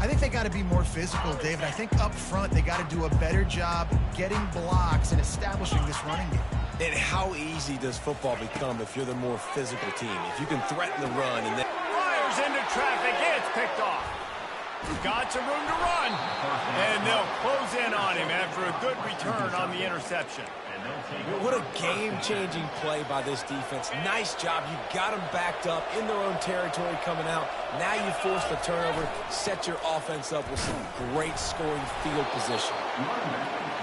I think they got to be more physical, David. I think up front they got to do a better job getting blocks and establishing this running game. And how easy does football become if you're the more physical team? If you can threaten the run and then... Fires into traffic. It's picked off. Got some room to run. And they'll close in on him after a good return on the interception. What a game-changing play by this defense. Nice job. You got them backed up in their own territory coming out. Now you force the turnover, set your offense up with some great scoring field position.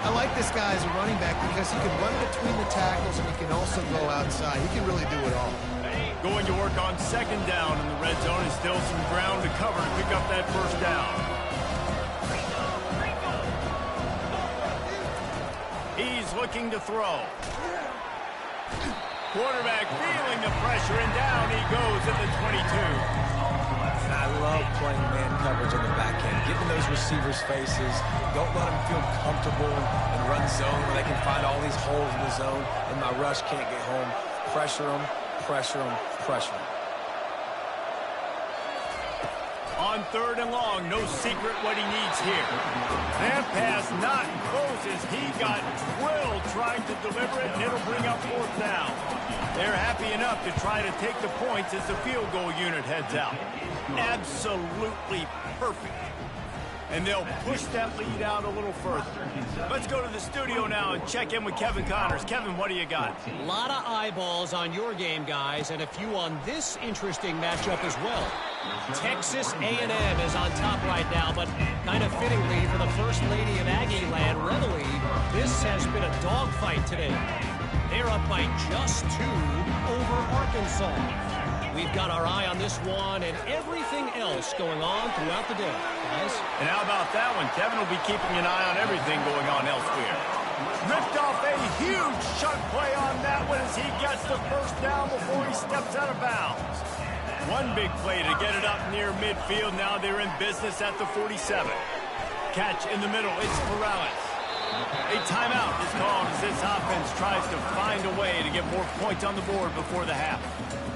I like this guy as a running back because he can run between the tackles and he can also go outside. He can really do it all. Going to work on second down in the red zone is still some ground to cover to pick up that first down. He's looking to throw. Quarterback feeling the pressure, and down he goes at the 22. And I love playing man coverage on the back end, getting those receivers' faces. Don't let them feel comfortable and run zone where they can find all these holes in the zone, and my rush can't get home. Pressure them, pressure them, pressure them. On third and long, no secret what he needs here. That pass not close as he got drilled trying to deliver it, and it'll bring up fourth down. They're happy enough to try to take the points as the field goal unit heads out. Absolutely perfect. And they'll push that lead out a little further. Let's go to the studio now and check in with Kevin Connors. Kevin, what do you got? A lot of eyeballs on your game, guys, and a few on this interesting matchup as well. Texas A&M is on top right now, but kind of fittingly for the First Lady of Aggie Land, Reveille, this has been a dogfight today. They're up by just 2 over Arkansas. We've got our eye on this one and everything else going on throughout the day, guys. And how about that one? Kevin will be keeping an eye on everything going on elsewhere. Ripped off a huge chunk play on that one as he gets the first down before he steps out of bounds. One big play to get it up near midfield. Now they're in business at the 47. Catch in the middle. It's Morales. A timeout is called as this offense tries to find a way to get more points on the board before the half.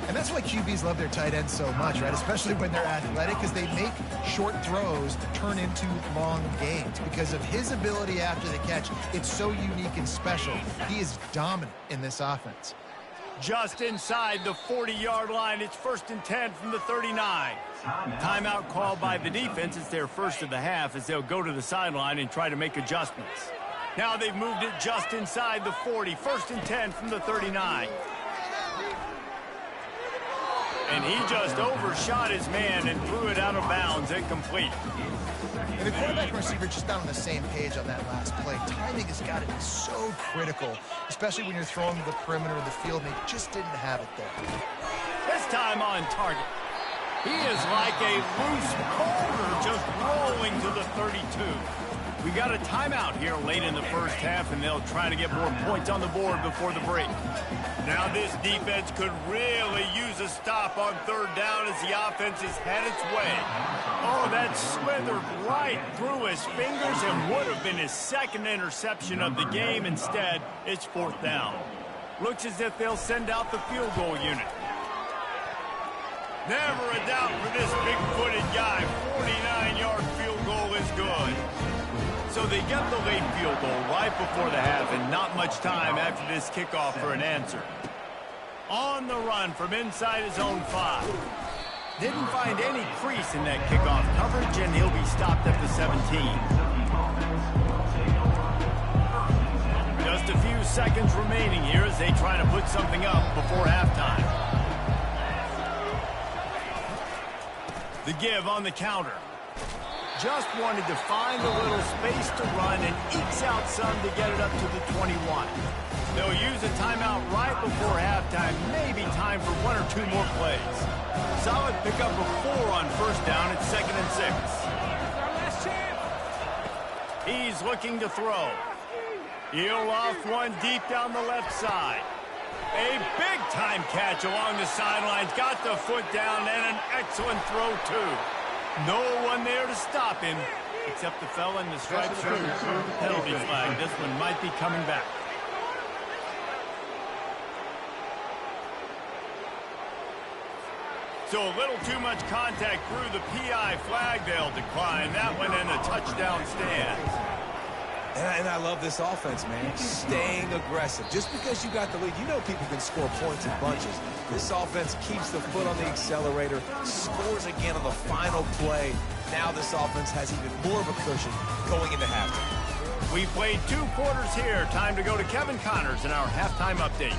And that's why QBs love their tight ends so much, right? Especially when they're athletic, because they make short throws turn into long gains. Because of his ability after the catch, it's so unique and special. He is dominant in this offense. Just inside the 40-yard line, it's 1st and 10 from the 39. Timeout called by the defense. It's their first of the half as they'll go to the sideline and try to make adjustments. Now they've moved it just inside the 40. 1st and 10 from the 39. And he just overshot his man and threw it out of bounds, incomplete. And the quarterback and receiver just not on the same page on that last play. Timing has got to be so critical, especially when you're throwing to the perimeter of the field, and they just didn't have it there. This time on target. He is like a loose boulder just rolling to the 32. We got a timeout here late in the first half, and they'll try to get more points on the board before the break. Now this defense could really use a stop on third down as the offense has had its way. Oh, that slithered right through his fingers and would have been his second interception of the game. Instead, it's fourth down. Looks as if they'll send out the field goal unit. Never a doubt for this big-footed guy. 49-yard field goal is good. So they get the late field goal right before the half, and not much time after this kickoff for an answer. On the run from inside his own 5. Didn't find any crease in that kickoff coverage, and he'll be stopped at the 17. Just a few seconds remaining here as they try to put something up before halftime. The give on the counter. Just wanted to find a little space to run and ekes out some to get it up to the 21. They'll use a timeout right before halftime. Maybe time for 1 or 2 more plays. Solid pickup of 4 on first down at 2nd and 6. He's looking to throw. He'll off one deep down the left side. A big-time catch along the sidelines. Got the foot down and an excellent throw, too. No one there to stop him, except the fella in the striped shirt who threw the penalty flag. This one might be coming back. So a little too much contact through the PI flag. They'll decline that one, and a touchdown stand. And I love this offense, man. Staying aggressive. Just because you got the lead, you know people can score points in bunches. This offense keeps the foot on the accelerator, scores again on the final play. Now this offense has even more of a cushion going into halftime. We played 2 quarters here. Time to go to Kevin Connors in our halftime update.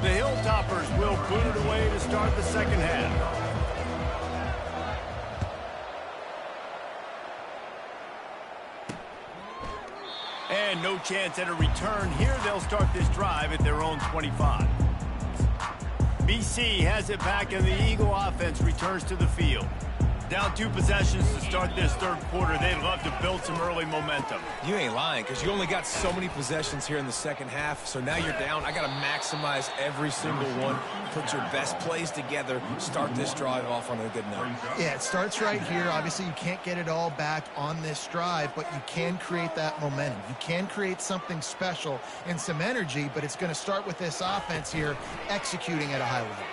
The Hilltoppers will boot it away to start the second half. And no chance at a return here. They'll start this drive at their own 25. BC has it back, and the Eagle offense returns to the field. Down 2 possessions to start this third quarter. They'd love to build some early momentum. You ain't lying, because you only got so many possessions here in the second half, so now you're down. I got to maximize every single one, put your best plays together, start this drive off on a good note. Yeah, it starts right here. Obviously, you can't get it all back on this drive, but you can create that momentum. You can create something special and some energy, but it's going to start with this offense here executing at a high level.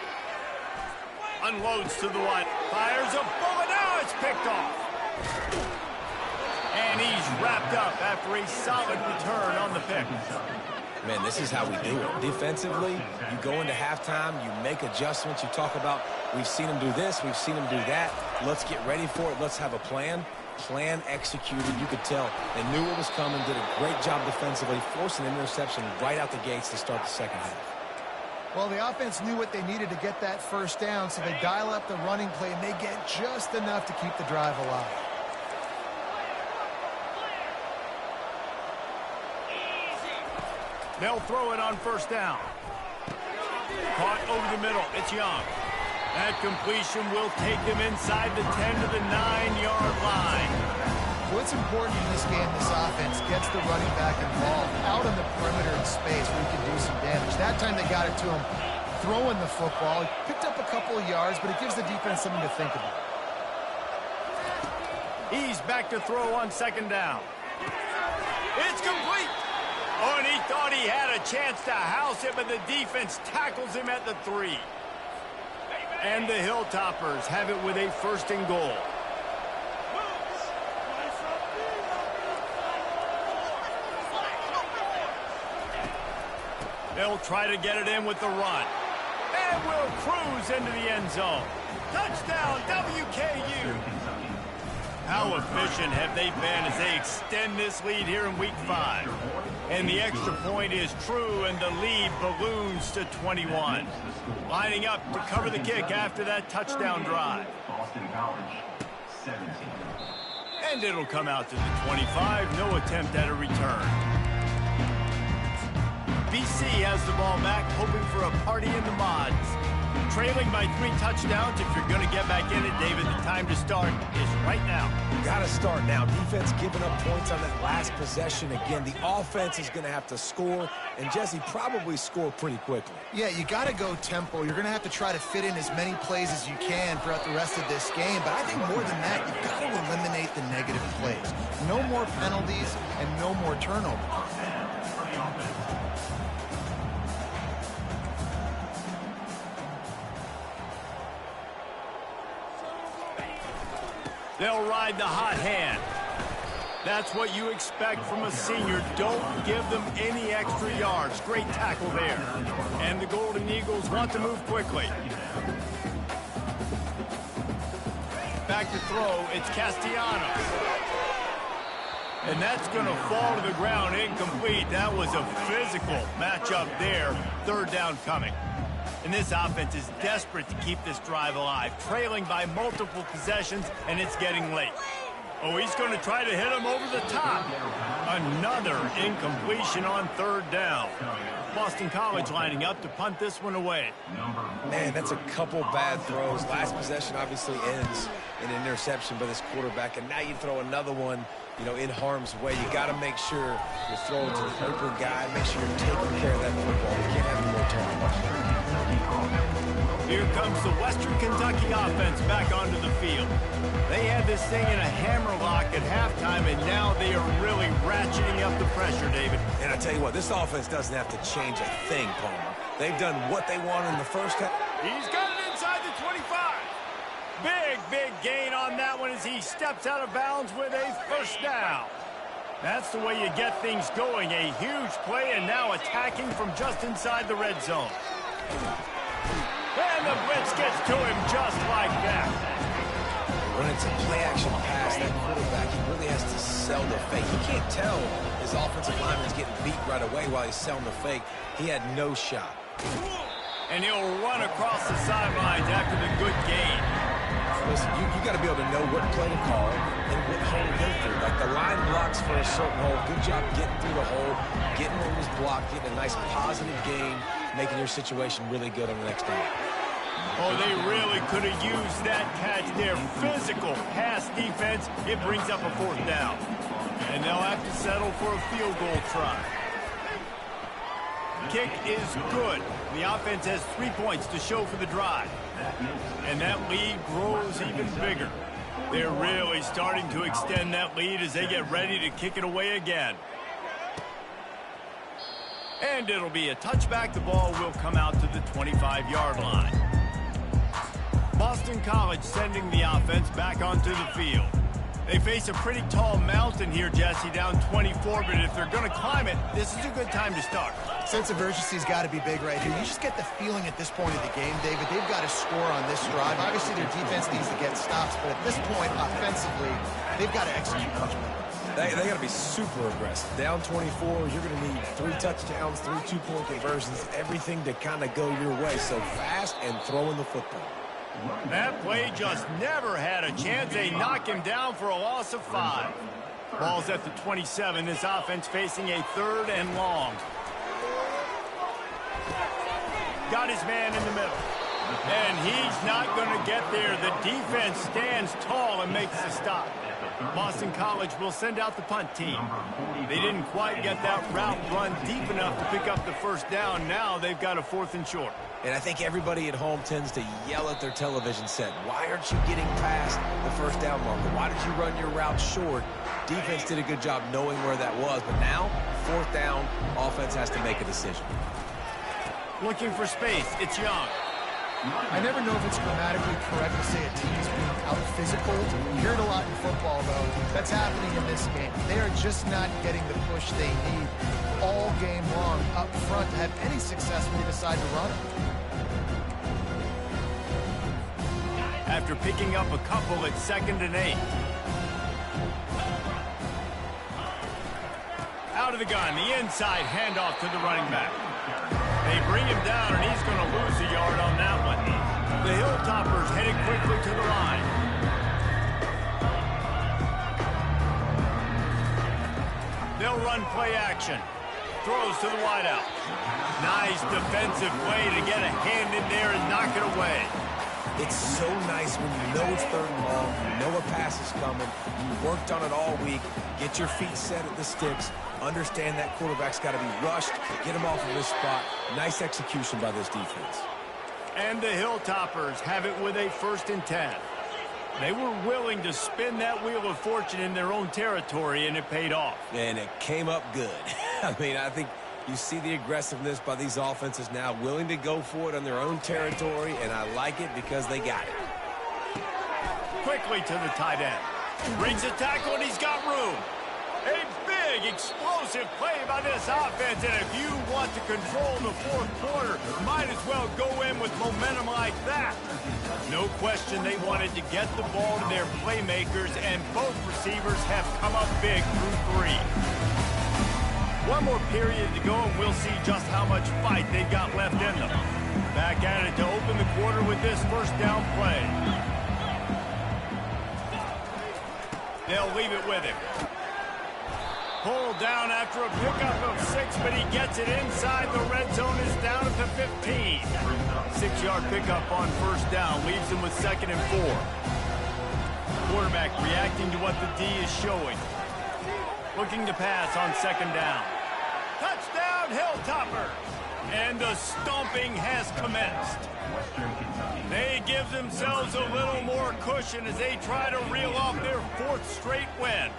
Unloads to the right. Fires a bullet. Now it's picked off. And he's wrapped up after a solid return on the pick. Man, this is how we do it. Defensively, you go into halftime, you make adjustments. You talk about, we've seen them do this, we've seen them do that. Let's get ready for it. Let's have a plan. Plan executed. You could tell they knew what was coming, did a great job defensively, forcing an interception right out the gates to start the second half. Well, the offense knew what they needed to get that first down, so they dial up the running play, and they get just enough to keep the drive alive. They'll throw it on first down. Caught over the middle. It's Young. That completion will take them inside the 10 to the 9-yard line. What's important in this game, this offense gets the running back involved out on the perimeter in space where he can do some damage. That time they got it to him throwing the football. He picked up a couple of yards, but it gives the defense something to think about. He's back to throw on second down. It's complete. Oh, and he thought he had a chance to house it, but the defense tackles him at the 3. And the Hilltoppers have it with a first and goal. They'll try to get it in with the run. And will cruise into the end zone. Touchdown, WKU. How efficient have they been as they extend this lead here in Week 5? And the extra point is true, and the lead balloons to 21. Lining up to cover the kick after that touchdown drive. And it'll come out to the 25. No attempt at a return. BC has the ball back, hoping for a party in the mods. Trailing by 3 touchdowns. If you're going to get back in it, David, the time to start is right now. Got to start now. Defense giving up points on that last possession. Again, the offense is going to have to score, and Jesse probably score pretty quickly. Yeah, you got to go tempo. You're going to have to try to fit in as many plays as you can throughout the rest of this game. But I think more than that, you've got to eliminate the negative plays. No more penalties and no more turnovers. They'll ride the hot hand. That's what you expect from a senior. Don't give them any extra yards. Great tackle there. And the Golden Eagles want to move quickly. Back to throw. It's Castellanos. And that's going to fall to the ground incomplete. That was a physical matchup there. Third down coming. And this offense is desperate to keep this drive alive, trailing by multiple possessions, and it's getting late. Oh, he's going to try to hit him over the top. Another incompletion on third down. Boston College lining up to punt this one away. Man, that's a couple bad throws. Last possession obviously ends in an interception by this quarterback, and now you throw another one, you know, in harm's way. You got to make sure you're throwing to the open guy. Make sure you're taking care of that football. You can't have any more turnovers. Here comes the Western Kentucky offense back onto the field. They had this thing in a hammerlock at halftime, and now they are really ratcheting up the pressure, David. And I tell you what, this offense doesn't have to change a thing, Palmer. They've done what they wanted in the first half. He's got it inside the 25. Big gain on that one as he steps out of bounds with a first down. That's the way you get things going. A huge play and now attacking from just inside the red zone. And the blitz gets to him just like that. When it's a play-action pass, that quarterback, he really has to sell the fake. He can't tell his offensive lineman's getting beat right away while he's selling the fake. He had no shot. And he'll run across the sidelines after the good gain. Listen, you got to be able to know what play to call and what hole to go through. Like the line blocks for a certain hole. Good job getting through the hole, getting where it was blocked, getting a nice positive gain, making your situation really good on the next down. Oh, they really could have used that catch there. Physical pass defense. It brings up a fourth down. And they'll have to settle for a field goal try. Kick is good. The offense has 3 points to show for the drive. And that lead grows even bigger. They're really starting to extend that lead as they get ready to kick it away again. And it'll be a touchback. The ball will come out to the 25-yard line. Boston College sending the offense back onto the field. They face a pretty tall mountain here, Jesse, down 24, but if they're going to climb it, this is a good time to start. Sense of urgency's got to be big right here. You just get the feeling at this point of the game, David, they've got to score on this drive. Obviously, their defense needs to get stops, but at this point, offensively, they've got to execute much better. They got to be super aggressive. Down 24, you're going to need 3 touchdowns, 3 two-point conversions, everything to kind of go your way. So fast and throwing the football. That play just never had a chance. They knock him down for a loss of 5. Ball's at the 27. This offense facing a 3rd and long. Got his man in the middle. And he's not going to get there. The defense stands tall and makes the stop. Boston College will send out the punt team. They didn't quite get that route run deep enough to pick up the first down. Now they've got a 4th and short. And I think everybody at home tends to yell at their television set. Why aren't you getting past the first down marker? Why did you run your route short? Defense did a good job knowing where that was. But now, 4th down, offense has to make a decision. Looking for space. It's Young. I never know if it's grammatically correct to say a team is being out-physical. You hear it a lot in football, though. That's happening in this game. They are just not getting the push they need all game long up front to have any success when they decide to run it. After picking up a couple at 2nd and 8. Out of the gun, the inside handoff to the running back. They bring him down, and he's going to lose a yard on that one. The Hilltoppers headed quickly to the line. They'll run play action. Throws to the wideout. Nice defensive play to get a hand in there and knock it away. It's so nice when you know it's 3rd and long, you know a pass is coming, you worked on it all week, get your feet set at the sticks, understand that quarterback's got to be rushed, get him off of this spot. Nice execution by this defense. And the Hilltoppers have it with a 1st and 10. They were willing to spin that wheel of fortune in their own territory, and it paid off. And it came up good. I mean, I think you see the aggressiveness by these offenses now, willing to go for it on their own territory, and I like it because they got it. Quickly to the tight end. Brings a tackle, and he's got room. A big, explosive play by this offense, and if you want to control the 4th quarter, might as well go in with momentum like that. No question they wanted to get the ball to their playmakers, and both receivers have come up big through 3. One more period to go, and we'll see just how much fight they've got left in them. Back at it to open the quarter with this 1st down play. They'll leave it with him. Pulled down after a pickup of 6, but he gets it inside. The red zone is down at the 15. 6-yard pickup on 1st down leaves him with 2nd and 4. Quarterback reacting to what the D is showing. Looking to pass on 2nd down. Touchdown, Hilltopper! And the stomping has commenced. They give themselves a little more cushion as they try to reel off their 4th straight win.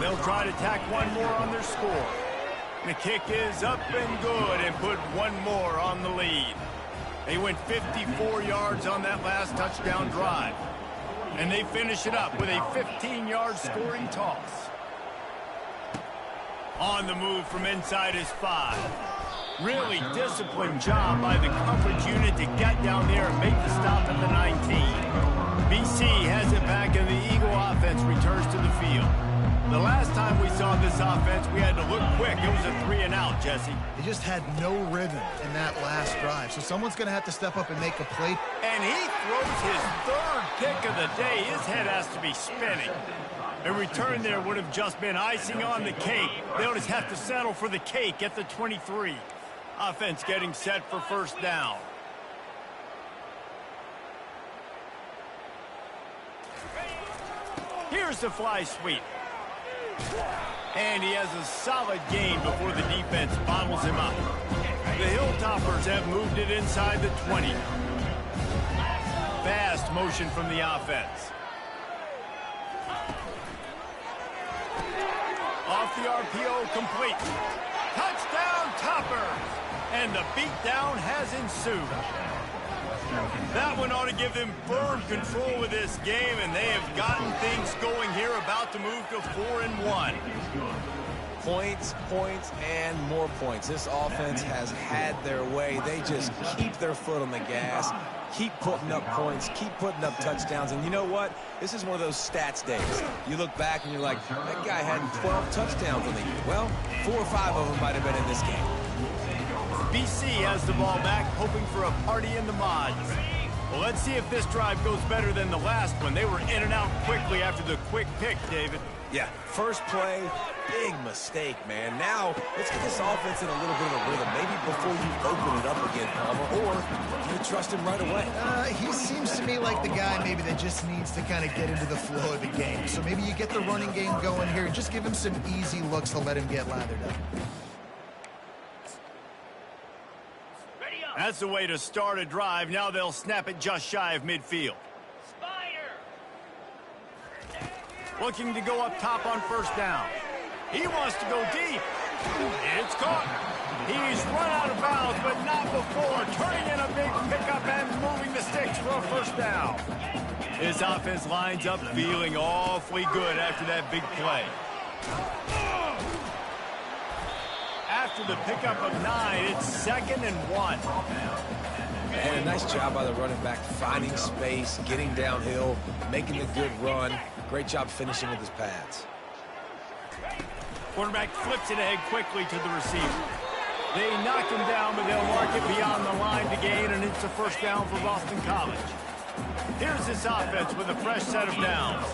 They'll try to tack one more on their score. The kick is up and good and put one more on the lead. They went 54 yards on that last touchdown drive. And they finish it up with a 15-yard scoring toss. On the move from inside his 5. Really disciplined job by the coverage unit to get down there and make the stop at the 19. BC has it back and the Eagle offense returns to the field. The last time we saw this offense, we had to look quick. It was a 3-and-out, Jesse. They just had no rhythm in that last drive, so someone's going to have to step up and make a play. And he throws his 3rd pick of the day. His head has to be spinning. A return there would have just been icing on the cake. They'll just have to settle for the cake at the 23. Offense getting set for first down. Here's the fly sweep. And he has a solid gain before the defense bottles him up. The Hilltoppers have moved it inside the 20. Fast motion from the offense. Off the RPO, complete. Touchdown, Toppers! And the beatdown has ensued. That one ought to give them firm control of this game, and they have gotten things going here, about to move to 4-1. Points, points, and more points. This offense has had their way. They just keep their foot on the gas, keep putting up points, keep putting up touchdowns. And you know what? This is one of those stats days. You look back and you're like, that guy had 12 touchdowns on the year. Well, 4 or 5 of them might have been in this game. BC has the ball back, hoping for a party in the mods. Well, let's see if this drive goes better than the last one. They were in and out quickly after the quick pick, David. Yeah, first play, big mistake, man. Now, let's get this offense in a little bit of a rhythm. Maybe before you open it up again, Palmer, or do you trust him right away? He seems to me like the guy maybe that just needs to kind of get into the flow of the game. So maybe you get the running game going here. Just give him some easy looks to let him get lathered up. That's the way to start a drive. Now they'll snap it just shy of midfield. Looking to go up top on first down. He wants to go deep. It's caught. He's run out of bounds, but not before. Turning in a big pickup and moving the sticks for a first down. His offense lines up feeling awfully good after that big play. After the pickup of 9, it's 2nd and 1. And a nice job by the running back, finding space, getting downhill, making a good run. Great job finishing with his pads. Quarterback flips it ahead quickly to the receiver. They knock him down, but they'll mark it beyond the line to gain, and it's a first down for Boston College. Here's this offense with a fresh set of downs.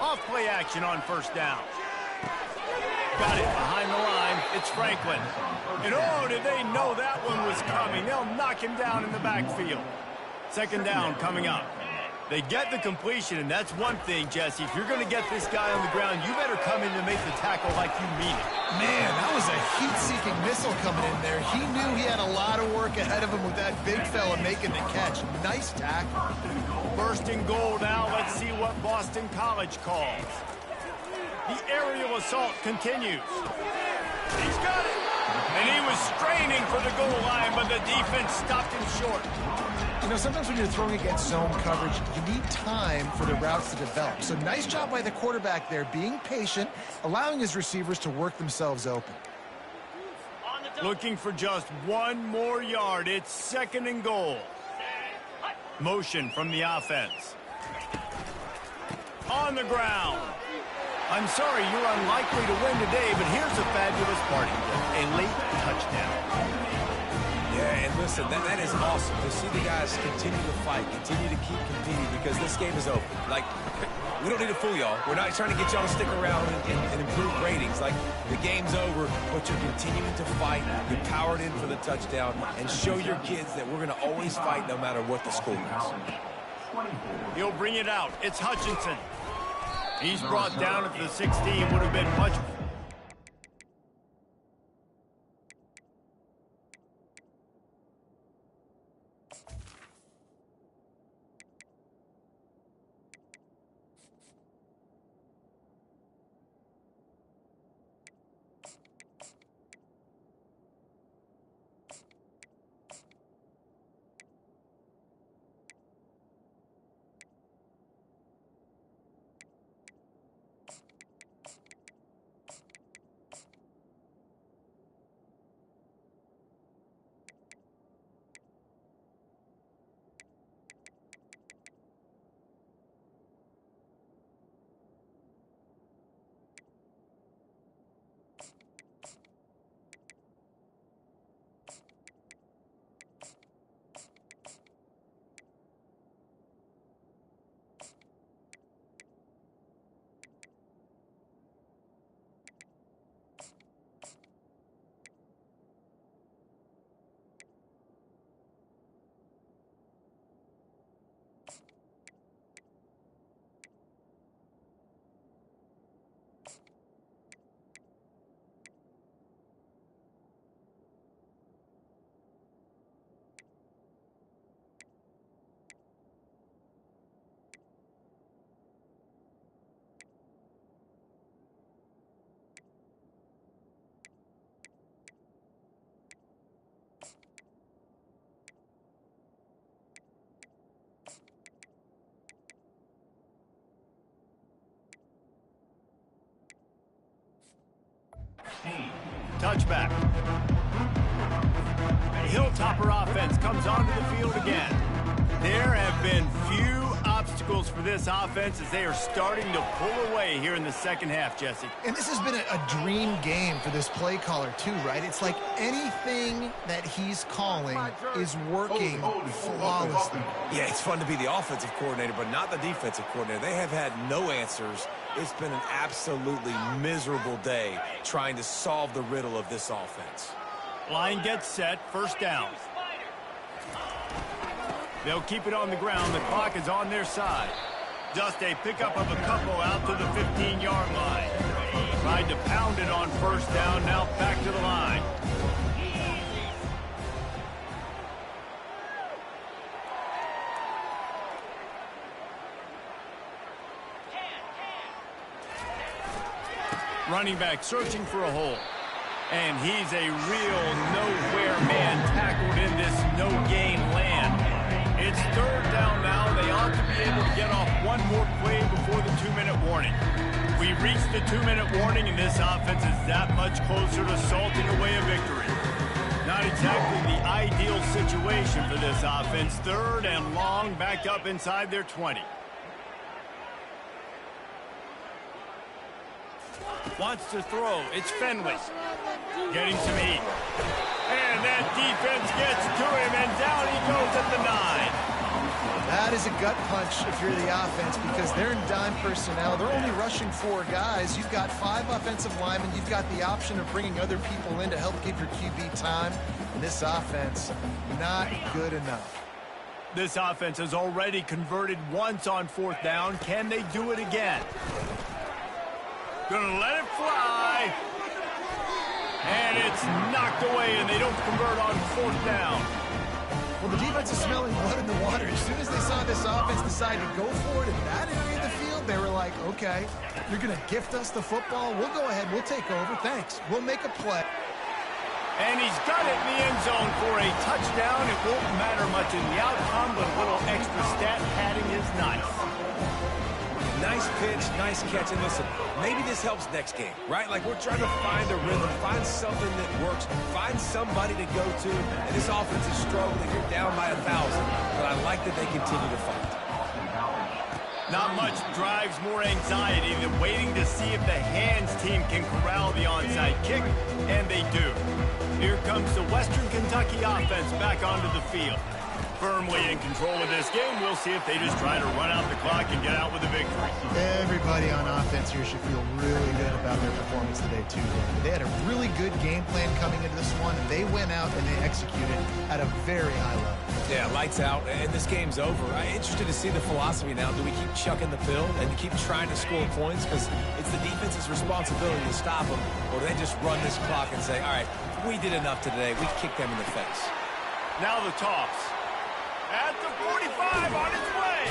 Off play action on first down. Got it behind the line. It's Franklin. And oh, did they know that one was coming. They'll knock him down in the backfield. 2nd down coming up. They get the completion, and that's one thing, Jesse. If you're going to get this guy on the ground, you better come in to make the tackle like you mean it. Man, that was a heat-seeking missile coming in there. He knew he had a lot of work ahead of him with that big fella making the catch. Nice tackle. 1st and goal now. Let's see what Boston College calls. The aerial assault continues. He's got it. And he was straining for the goal line, but the defense stopped him short. You know, sometimes when you're throwing against zone coverage, you need time for the routes to develop. So nice job by the quarterback there, being patient, allowing his receivers to work themselves open. Looking for just 1 more yard. It's 2nd and goal. Motion from the offense. On the ground. I'm sorry, you're unlikely to win today, but here's a fabulous party. A late touchdown. Yeah, and listen, that is awesome to see the guys continue to fight, continue to keep competing, because this game is open. Like, we don't need to fool y'all. We're not trying to get y'all to stick around and improve ratings. Like, the game's over, but you're continuing to fight. You powered in for the touchdown, and show your kids that we're going to always fight no matter what the score is. He'll bring it out. It's Hutchinson. He's brought down at the 16. Would have been much. touchback. Hilltopper offense comes onto the field again. There have been few obstacles for this offense as they are starting to pull away here in the second half, Jesse. And this has been a dream game for this play caller too, right? It's like anything that he's calling is working flawlessly. Yeah, it's fun to be the offensive coordinator, but not the defensive coordinator. They have had no answers. It's been an absolutely miserable day trying to solve the riddle of this offense. Line gets set, first down. They'll keep it on the ground. The clock is on their side. Just a pickup of a couple out to the 15-yard line. Tried to pound it on first down, now back to the line. Running back searching for a hole. And he's a real nowhere man tackled in this no-gain land. It's third down now. They ought to be able to get off one more play before the 2-minute warning. We reached the 2-minute warning, and this offense is that much closer to salting away a victory. Not exactly the ideal situation for this offense. Third and long, back up inside their 20. Wants to throw. It's Fenley. Getting some heat. And that defense gets to him, and down he goes at the 9. That is a gut punch if you're the offense because they're in dime personnel. They're only rushing 4 guys. You've got 5 offensive linemen. You've got the option of bringing other people in to help give your QB time. And this offense, not good enough. This offense has already converted once on 4th down. Can they do it again? Gonna let it fly. And it's knocked away, and they don't convert on 4th down. Well, the defense is smelling blood in the water. As soon as they saw this offense decide to go for it in that area of the field, they were like, okay, you're going to gift us the football. We'll go ahead. We'll take over. Thanks. We'll make a play. And he's got it in the end zone for a touchdown. It won't matter much in the outcome, but a little extra stat padding is nice. Nice pitch, nice catch, and listen, maybe this helps next game, right? Like we're trying to find a rhythm, find something that works, find somebody to go to, and this offense is struggling. You're down by 1,000, but I like that they continue to fight. Not much drives more anxiety than waiting to see if the hands team can corral the onside kick, and they do. Here comes the Western Kentucky offense back onto the field. Firmly in control of this game. We'll see if they just try to run out the clock and get out with a victory. Everybody on offense here should feel really good about their performance today, too. They had a really good game plan coming into this one. They went out and they executed at a very high level. Yeah, lights out, and this game's over. I'm interested to see the philosophy now. Do we keep chucking the pill and keep trying to score points? Because it's the defense's responsibility to stop them. Or do they just run this clock and say, all right, we did enough today. We kicked them in the face. Now the toss. At the 45 on his way.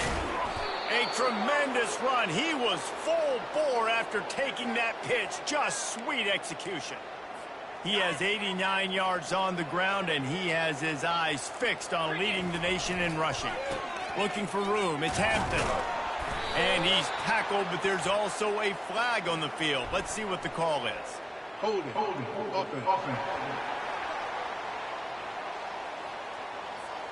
A tremendous run. He was full bore after taking that pitch. Just sweet execution. He has 89 yards on the ground, and he has his eyes fixed on leading the nation in rushing. Looking for room. It's Hampton. And he's tackled, but there's also a flag on the field. Let's see what the call is. Hold it. Open.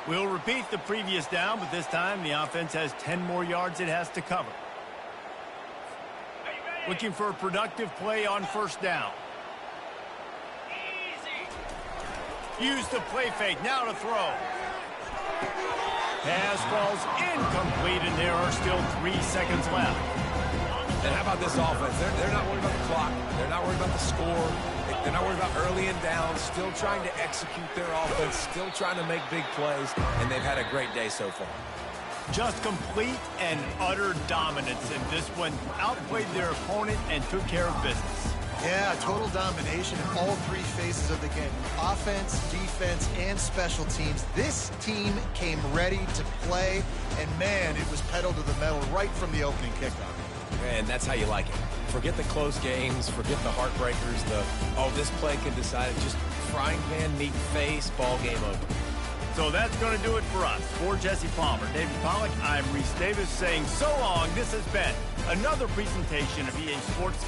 We'll repeat the previous down, but this time the offense has 10 more yards it has to cover. Looking for a productive play on first down. Use the play fake, now to throw. Pass falls incomplete, and there are still 3 seconds left. And how about this offense? They're not worried about the clock. They're not worried about the score. They're not worried about early and down. Still trying to execute their offense. Still trying to make big plays. And they've had a great day so far. Just complete and utter dominance. And this one outplayed their opponent and took care of business. Yeah, total domination in all 3 phases of the game. Offense, defense, and special teams. This team came ready to play. And, man, it was pedal to the metal right from the opening kickoff. And that's how you like it. Forget the close games. Forget the heartbreakers. This play can decide it. Just frying pan, meat face, ball game over. So that's going to do it for us. For Jesse Palmer, David Pollack, I'm Reese Davis saying so long. This has been another presentation of EA Sports.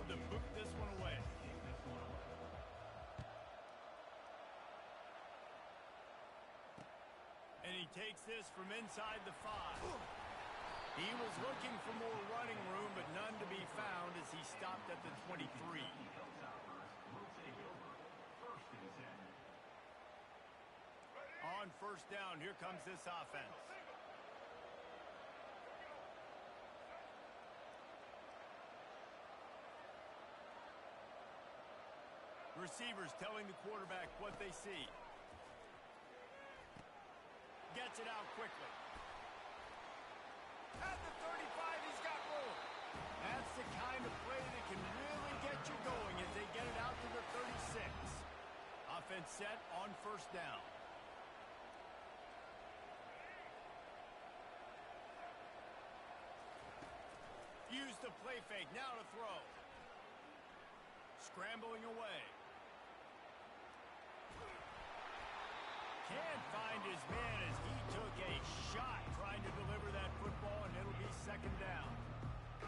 field to boot this one away. And he takes this from inside the 5. He was looking for more running room, but none to be found as he stopped at the 23. On first down, here comes this offense. Receivers telling the quarterback what they see. Gets it out quickly. At the 35, he's got room. That's the kind of play that can really get you going as they get it out to the 36. Offense set on first down. Use the play fake, now to throw. Scrambling away. Can't find his man as he took a shot trying to deliver that football, and it'll be second down.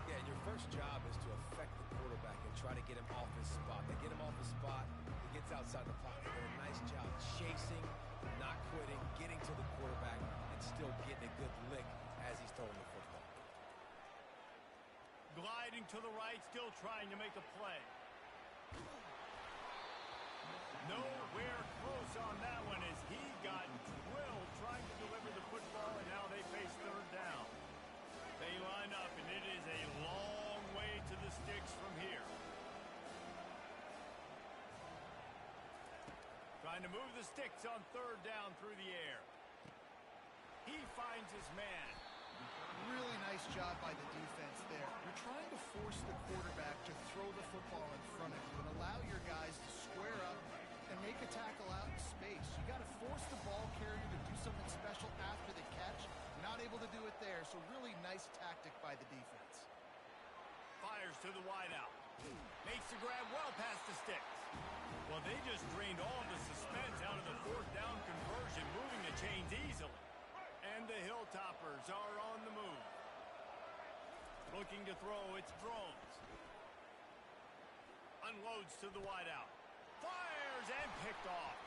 Yeah, and your first job is to affect the quarterback and try to get him off his spot. They get him off his spot, he gets outside the pocket. They do a nice job chasing, not quitting, getting to the quarterback, and still getting a good lick as he's throwing the football. Gliding to the right, still trying to make a play. Nowhere close on that one as he got drilled trying to deliver the football, and now they face third down. They line up, and it is a long way to the sticks from here. Trying to move the sticks on third down through the air. He finds his man. Really nice job by the defense there. You're trying to force the quarterback to throw the football in front of you and allow your guys to square up and make a tackle out in space. You got to force the ball carrier to do something special after the catch. Not able to do it there, so really nice tactic by the defense. Fires to the wideout. Makes the grab well past the sticks. Well, they just drained all of the suspense out of the fourth down conversion, moving the chains easily. And the Hilltoppers are on the move. Looking to throw, it's Drones. Unloads to the wideout. Fires and picked off.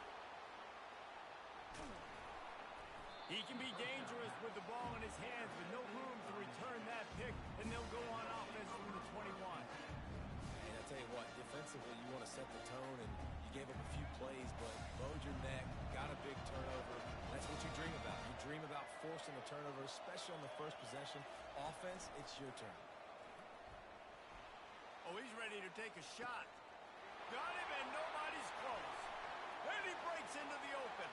He can be dangerous with the ball in his hands, but no room to return that pick, and they'll go on offense from the 21. And I tell you what, defensively, you want to set the tone, and you gave up a few plays, but bowed your neck, got a big turnover. That's what you dream about. You dream about forcing the turnover, especially on the first possession. Offense, it's your turn. Oh, he's ready to take a shot. Got him, and nobody's close. And he breaks into the open.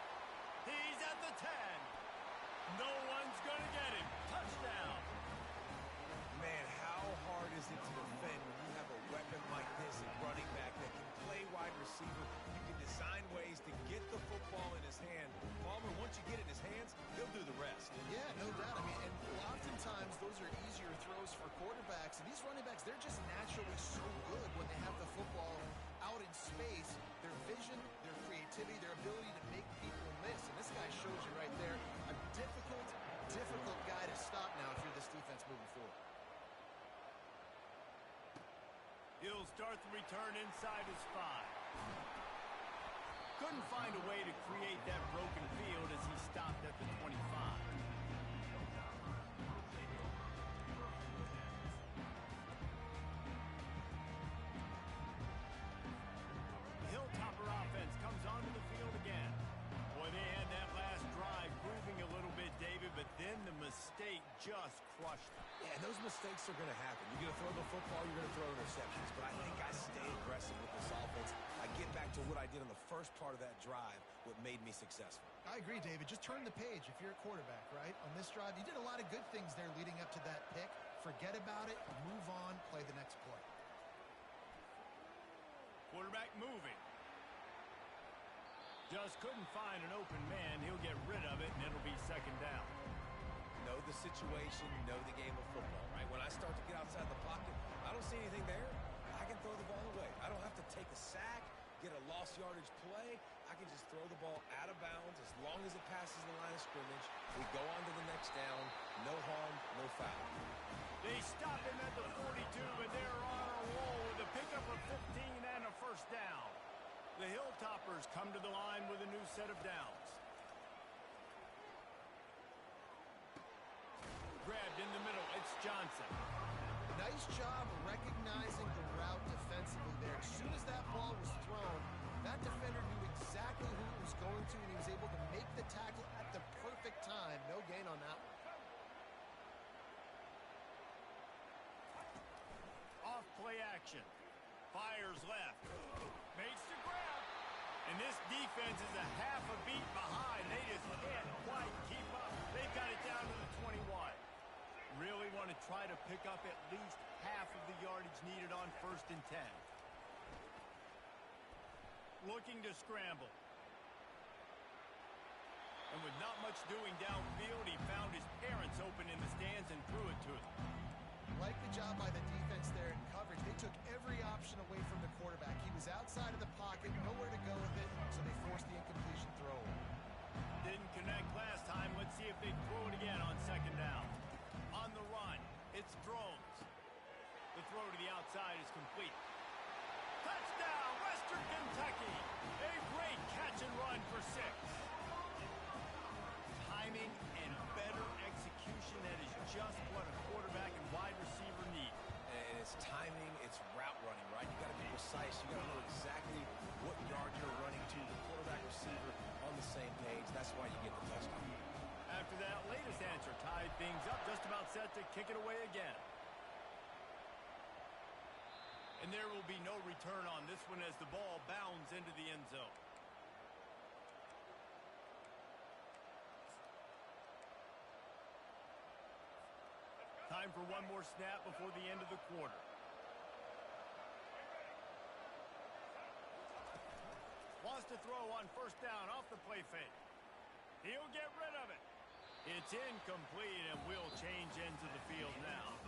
He's at the 10. No one's going to get him. Touchdown. Man, how hard is it to defend when you have a weapon like this at running back that can play wide receiver? You can design ways to get the football in his hand. Palmer, once you get it in his hands, he'll do the rest. Yeah, no doubt. I mean, and oftentimes those are easier throws for quarterbacks. And these running backs, they're just naturally so good when they have the football out in space. Their vision, their creativity, their ability to make people miss. And this guy shows you right there a difficult guy to stop now if you're this defense moving forward. He'll start the return inside his 5. Couldn't find a way to create that broken field as he stopped at the 25. Hilltopper offense comes onto the field again. Boy, they had that last drive proving a little bit, David, but then the mistake just crushed them. Yeah, those mistakes are going to happen. You're going to throw the football, you're going to throw interceptions. But I think I stay aggressive with this offense. I get back to what I did on the first part of that drive, what made me successful. I agree, David. Just turn the page if you're a quarterback, right? On this drive, you did a lot of good things there leading up to that pick. Forget about it, move on, play the next play. Quarterback moving. Just couldn't find an open man. He'll get rid of it, and it'll be second down. Know the situation, know the game of football, right? When I start to get outside the pocket, I don't see anything there. I can throw the ball away. I don't have to take a sack, get a lost yardage play. I can just throw the ball out of bounds as long as it passes the line of scrimmage. We go on to the next down. No harm, no foul. They stop him at the 42, but they're on a roll with a pick in the middle. It's Johnson. Nice job recognizing the route defensively there. As soon as that ball was thrown, that defender knew exactly who it was going to, and he was able to make the tackle at the perfect time. No gain on that one. Off play action. Fires left. Makes the grab. And this defense is a half a beat behind. They just can't quite keep up. They've got it down to the 21. Really want to try to pick up at least half of the yardage needed on 1st and 10. Looking to scramble. And with not much doing downfield, he found his parents open in the stands and threw it to them. Like the job by the defense there in coverage. They took every option away from the quarterback. He was outside of the pocket, nowhere to go with it, so they forced the incompletion throw. Didn't connect last time. Let's see if they throw it again on 2nd down. On the run, it's Drones. The throw to the outside is complete. Touchdown, Western Kentucky. A great catch and run for 6. Timing and better execution, that is just what a quarterback and wide receiver need. And it's timing, it's route running, right? You got to be precise. You got to know exactly what yard you're running to. The quarterback receiver on the same page. That's why you get the touchdown. After that latest answer, tied things up, just about set to kick it away again. And there will be no return on this one as the ball bounds into the end zone. Time for one more snap before the end of the quarter. Wants to throw on 1st down off the play fake. He'll get rid of it. It's incomplete and will change into the field now.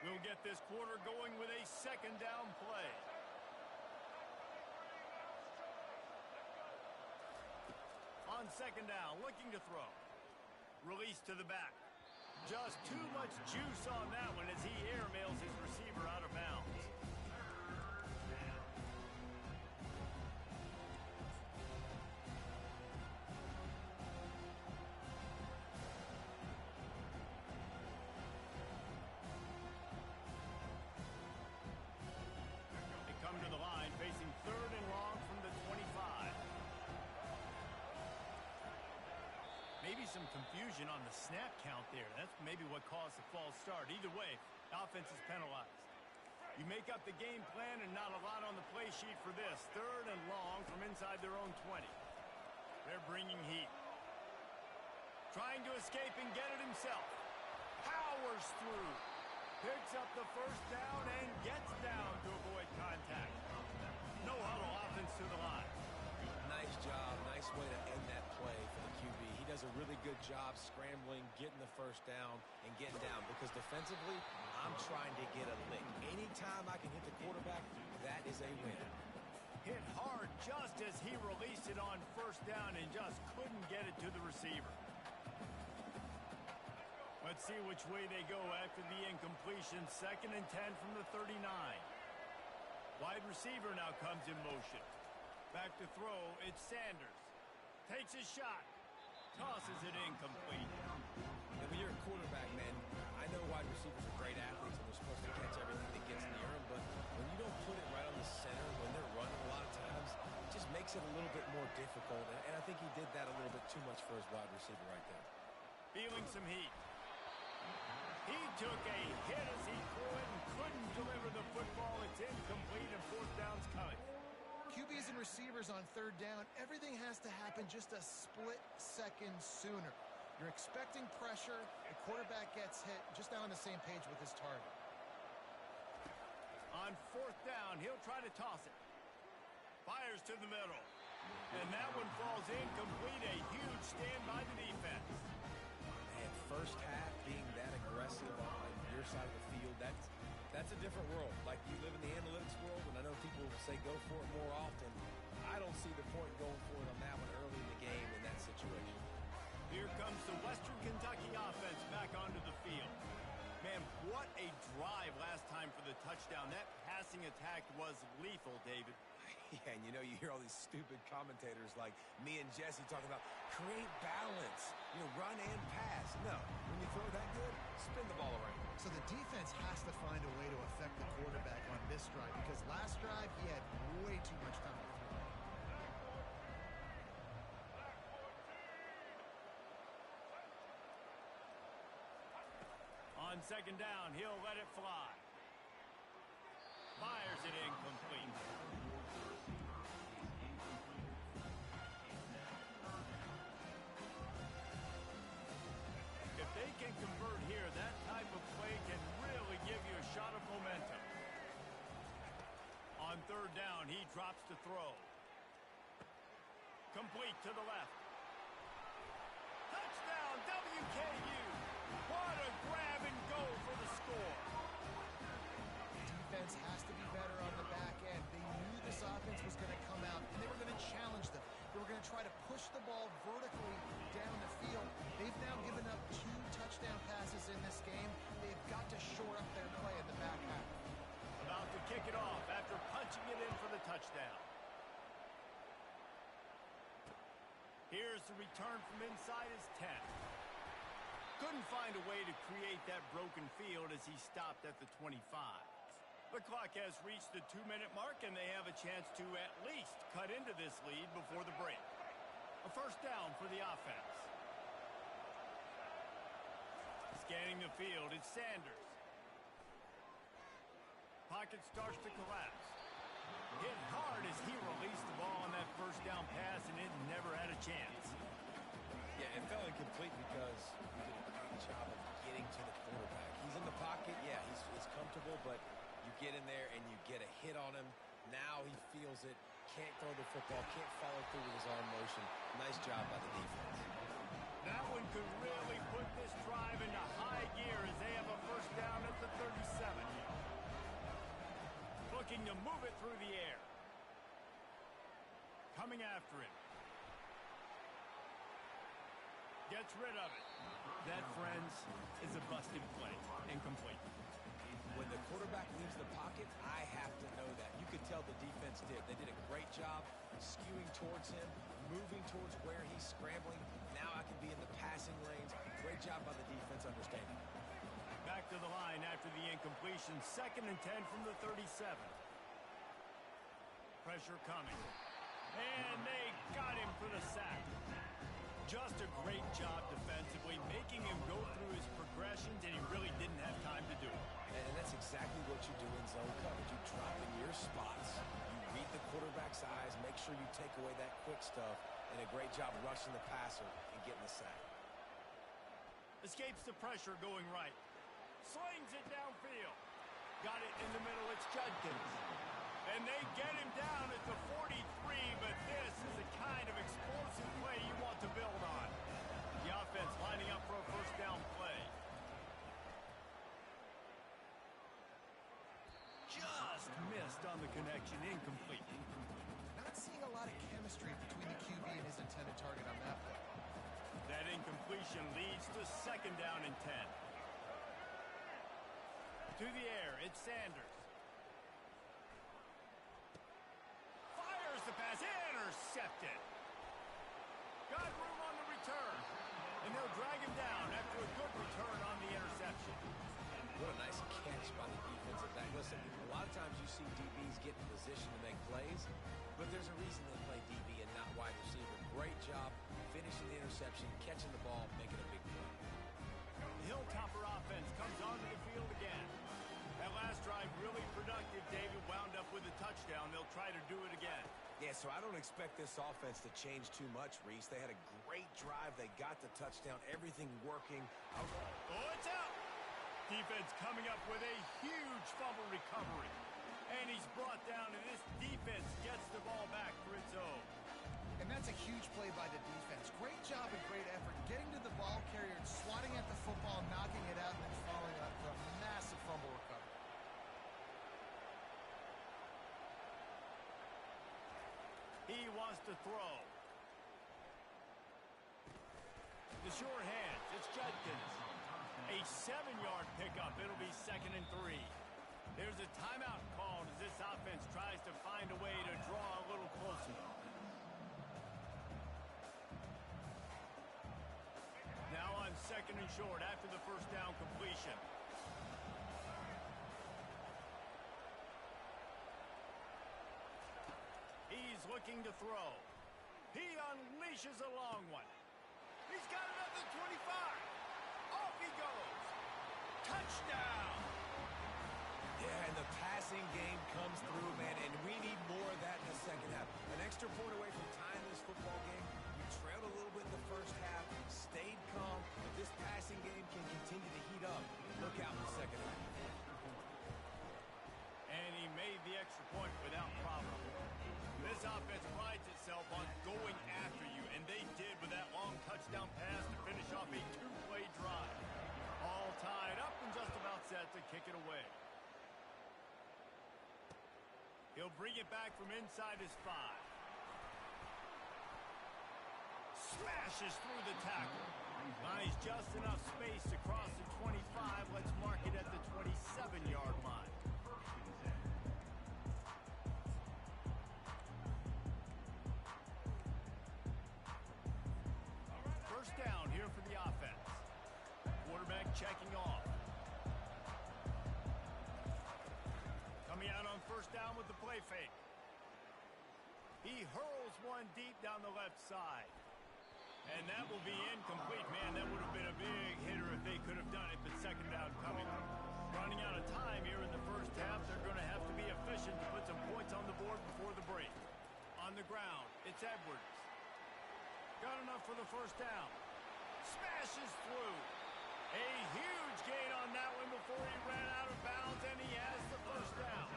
We'll get this quarter going with a 2nd down play. On 2nd down, looking to throw. Release to the back. Just too much juice on that one as he airmails his receiver out of bounds. They come to the line facing 3rd and long from the 25. Maybe some confusion on the snap count there. That's maybe what caused the false start. Either way, offense is penalized. You make up the game plan and not a lot on the play sheet for this. 3rd and long from inside their own 20. They're bringing heat. Trying to escape and get it himself. Powers through. Picks up the 1st down and gets down to avoid contact. No huddle, offense to the line. Nice job. Nice way to end that play for the QB. He does a really good job scrambling, getting the 1st down, and getting down. Because defensively, I'm trying to get a lick. Anytime I can hit the quarterback, that is a win. Hit hard just as he released it on 1st down and just couldn't get it to the receiver. Let's see which way they go after the incompletion. 2nd and 10 from the 39. Wide receiver now comes in motion. Back to throw, it's Sanders. Takes his shot. Tosses it incomplete. And when you're a quarterback, man, I know wide receivers are great athletes and they're supposed to catch everything that gets near them, but when you don't put it right on the center, when they're running a lot of times, it just makes it a little bit more difficult. And I think he did that a little bit too much for his wide receiver right there. Feeling some heat. He took a hit as he threw it and couldn't deliver the football. It's incomplete and 4th down's coming. QBs and receivers on 3rd down, everything has to happen just a split second sooner. You're expecting pressure, the quarterback gets hit, just now on the same page with his target. On 4th down, he'll try to toss it. Fires to the middle. And that one falls incomplete. A huge stand by the defense. And 1st half being that aggressive on your side of the field, that's a different world. Like, you live in the analytics world, and I know people say go for it more often. I don't see the point going for it on that one early in the game in that situation. Here comes the Western Kentucky offense back onto the field. Man, what a drive last time for the touchdown. That passing attack was lethal, David. Yeah, and you hear all these stupid commentators like me and Jesse talking about create balance, run and pass. No, when you throw that good, spin the ball around. So the defense has to find a way to affect the quarterback on this drive because last drive he had way too much time to throw. On second down, he'll let it fly. Fires it incomplete. If they can convert here, that type of play can really give you a shot of momentum. On third down, he drops to throw. Complete to the left. Touchdown, WKU! What a grab and go for the score. Defense has to be better on the back end. They knew this offense was going to come out, and they were going to challenge them. They were going to try to push the ball vertically down the field. They've now given up 2 touchdown passes in this game. They've got to shore up their play in the back half. About to kick it off after punching it in for the touchdown. Here's the return from inside his 10. Couldn't find a way to create that broken field as he stopped at the 25. The clock has reached the 2-minute mark, and they have a chance to at least cut into this lead before the break. A first down for the offense. Scanning the field, it's Sanders. Pocket starts to collapse. Hit hard as he released the ball on that first down pass, and it never had a chance. Yeah, it fell incomplete because he did a great job of getting to the quarterback. He's in the pocket. Yeah, he's comfortable, but you get in there and you get a hit on him. Now he feels it. Can't throw the football. Can't follow through with his arm motion. Nice job by the defense. That one could really put this drive into high gear as they have a first down at the 37. Looking to move it through the air. Coming after him. Gets rid of it. That, friends, is a busted play. Incomplete. When the quarterback leaves the pocket, I have to know that. You could tell the defense did. They did a great job skewing towards him, moving towards where he's scrambling. Now I can be in the passing lanes. Great job by the defense understanding. Back to the line after the incompletion. 2nd and 10 from the 37. Pressure coming. And they got him for the sack. Just a great job defensively, making him go through his progressions, and he really didn't have time to do it. And that's exactly what you do in zone coverage. You drop in your spots, you read the quarterback's eyes, make sure you take away that quick stuff, and a great job rushing the passer and getting the sack. Escapes the pressure going right. Slings it downfield. Got it in the middle, it's Judkins. And they get him down at the 43, but this is the kind of explosive play you want to build on. The offense lining up for a first down play. Just missed on the connection, incomplete. Not seeing a lot of chemistry between the QB and his intended target on that play. That incompletion leads to 2nd down and 10. To the air, it's Sanders. The pass intercepted. Got room on the return. And they'll drag him down after a good return on the interception. What a nice catch by the defensive back. Listen, a lot of times you see DBs get in position to make plays, but there's a reason they play DB and not wide receiver. Great job finishing the interception, catching the ball, making a big play. The Hilltopper offense comes onto the field again. That last drive really productive. David wound up with a touchdown. They'll try to do it again. Yeah, so I don't expect this offense to change too much, Reese. They had a great drive. They got the touchdown. Everything working. Oh, it's out. Defense coming up with a huge fumble recovery. And he's brought down, and this defense gets the ball back for its own. And that's a huge play by the defense. Great job and great effort getting to the ball carrier and swatting at the football, knocking it out, and then following up for a massive fumble recovery. He wants to throw. The sure hands. It's Judkins. A 7-yard pickup. It'll be 2nd and 3. There's a timeout called as this offense tries to find a way to draw a little closer. Now on 2nd and short after the first down completion. He's looking to throw. He unleashes a long one. He's got it at the 25. Off he goes. Touchdown. Yeah, and the passing game comes through, man, and we need more of that in the second half. An extra point away from tying this football game. We trailed a little bit in the first half, stayed calm. If this passing game can continue to heat up, look out in the second half. And he made the extra point without problem. This offense prides itself on going after you, and they did with that long touchdown pass to finish off a 2-play drive. All tied up and just about set to kick it away. He'll bring it back from inside his 5. Smashes through the tackle. Finds just enough space to cross the 25. Let's mark it at the 27-yard line. First down here for the offense. Quarterback checking off. Coming out on first down with the play fake. He hurls one deep down the left side. And that will be incomplete. Man, that would have been a big hitter if they could have done it, but second down coming. Running out of time here in the first half. They're going to have to be efficient to put some points on the board before the break. On the ground, it's Edwards. Got enough for the first down. Smashes through. A huge gain on that one before he ran out of bounds, and he has the first down.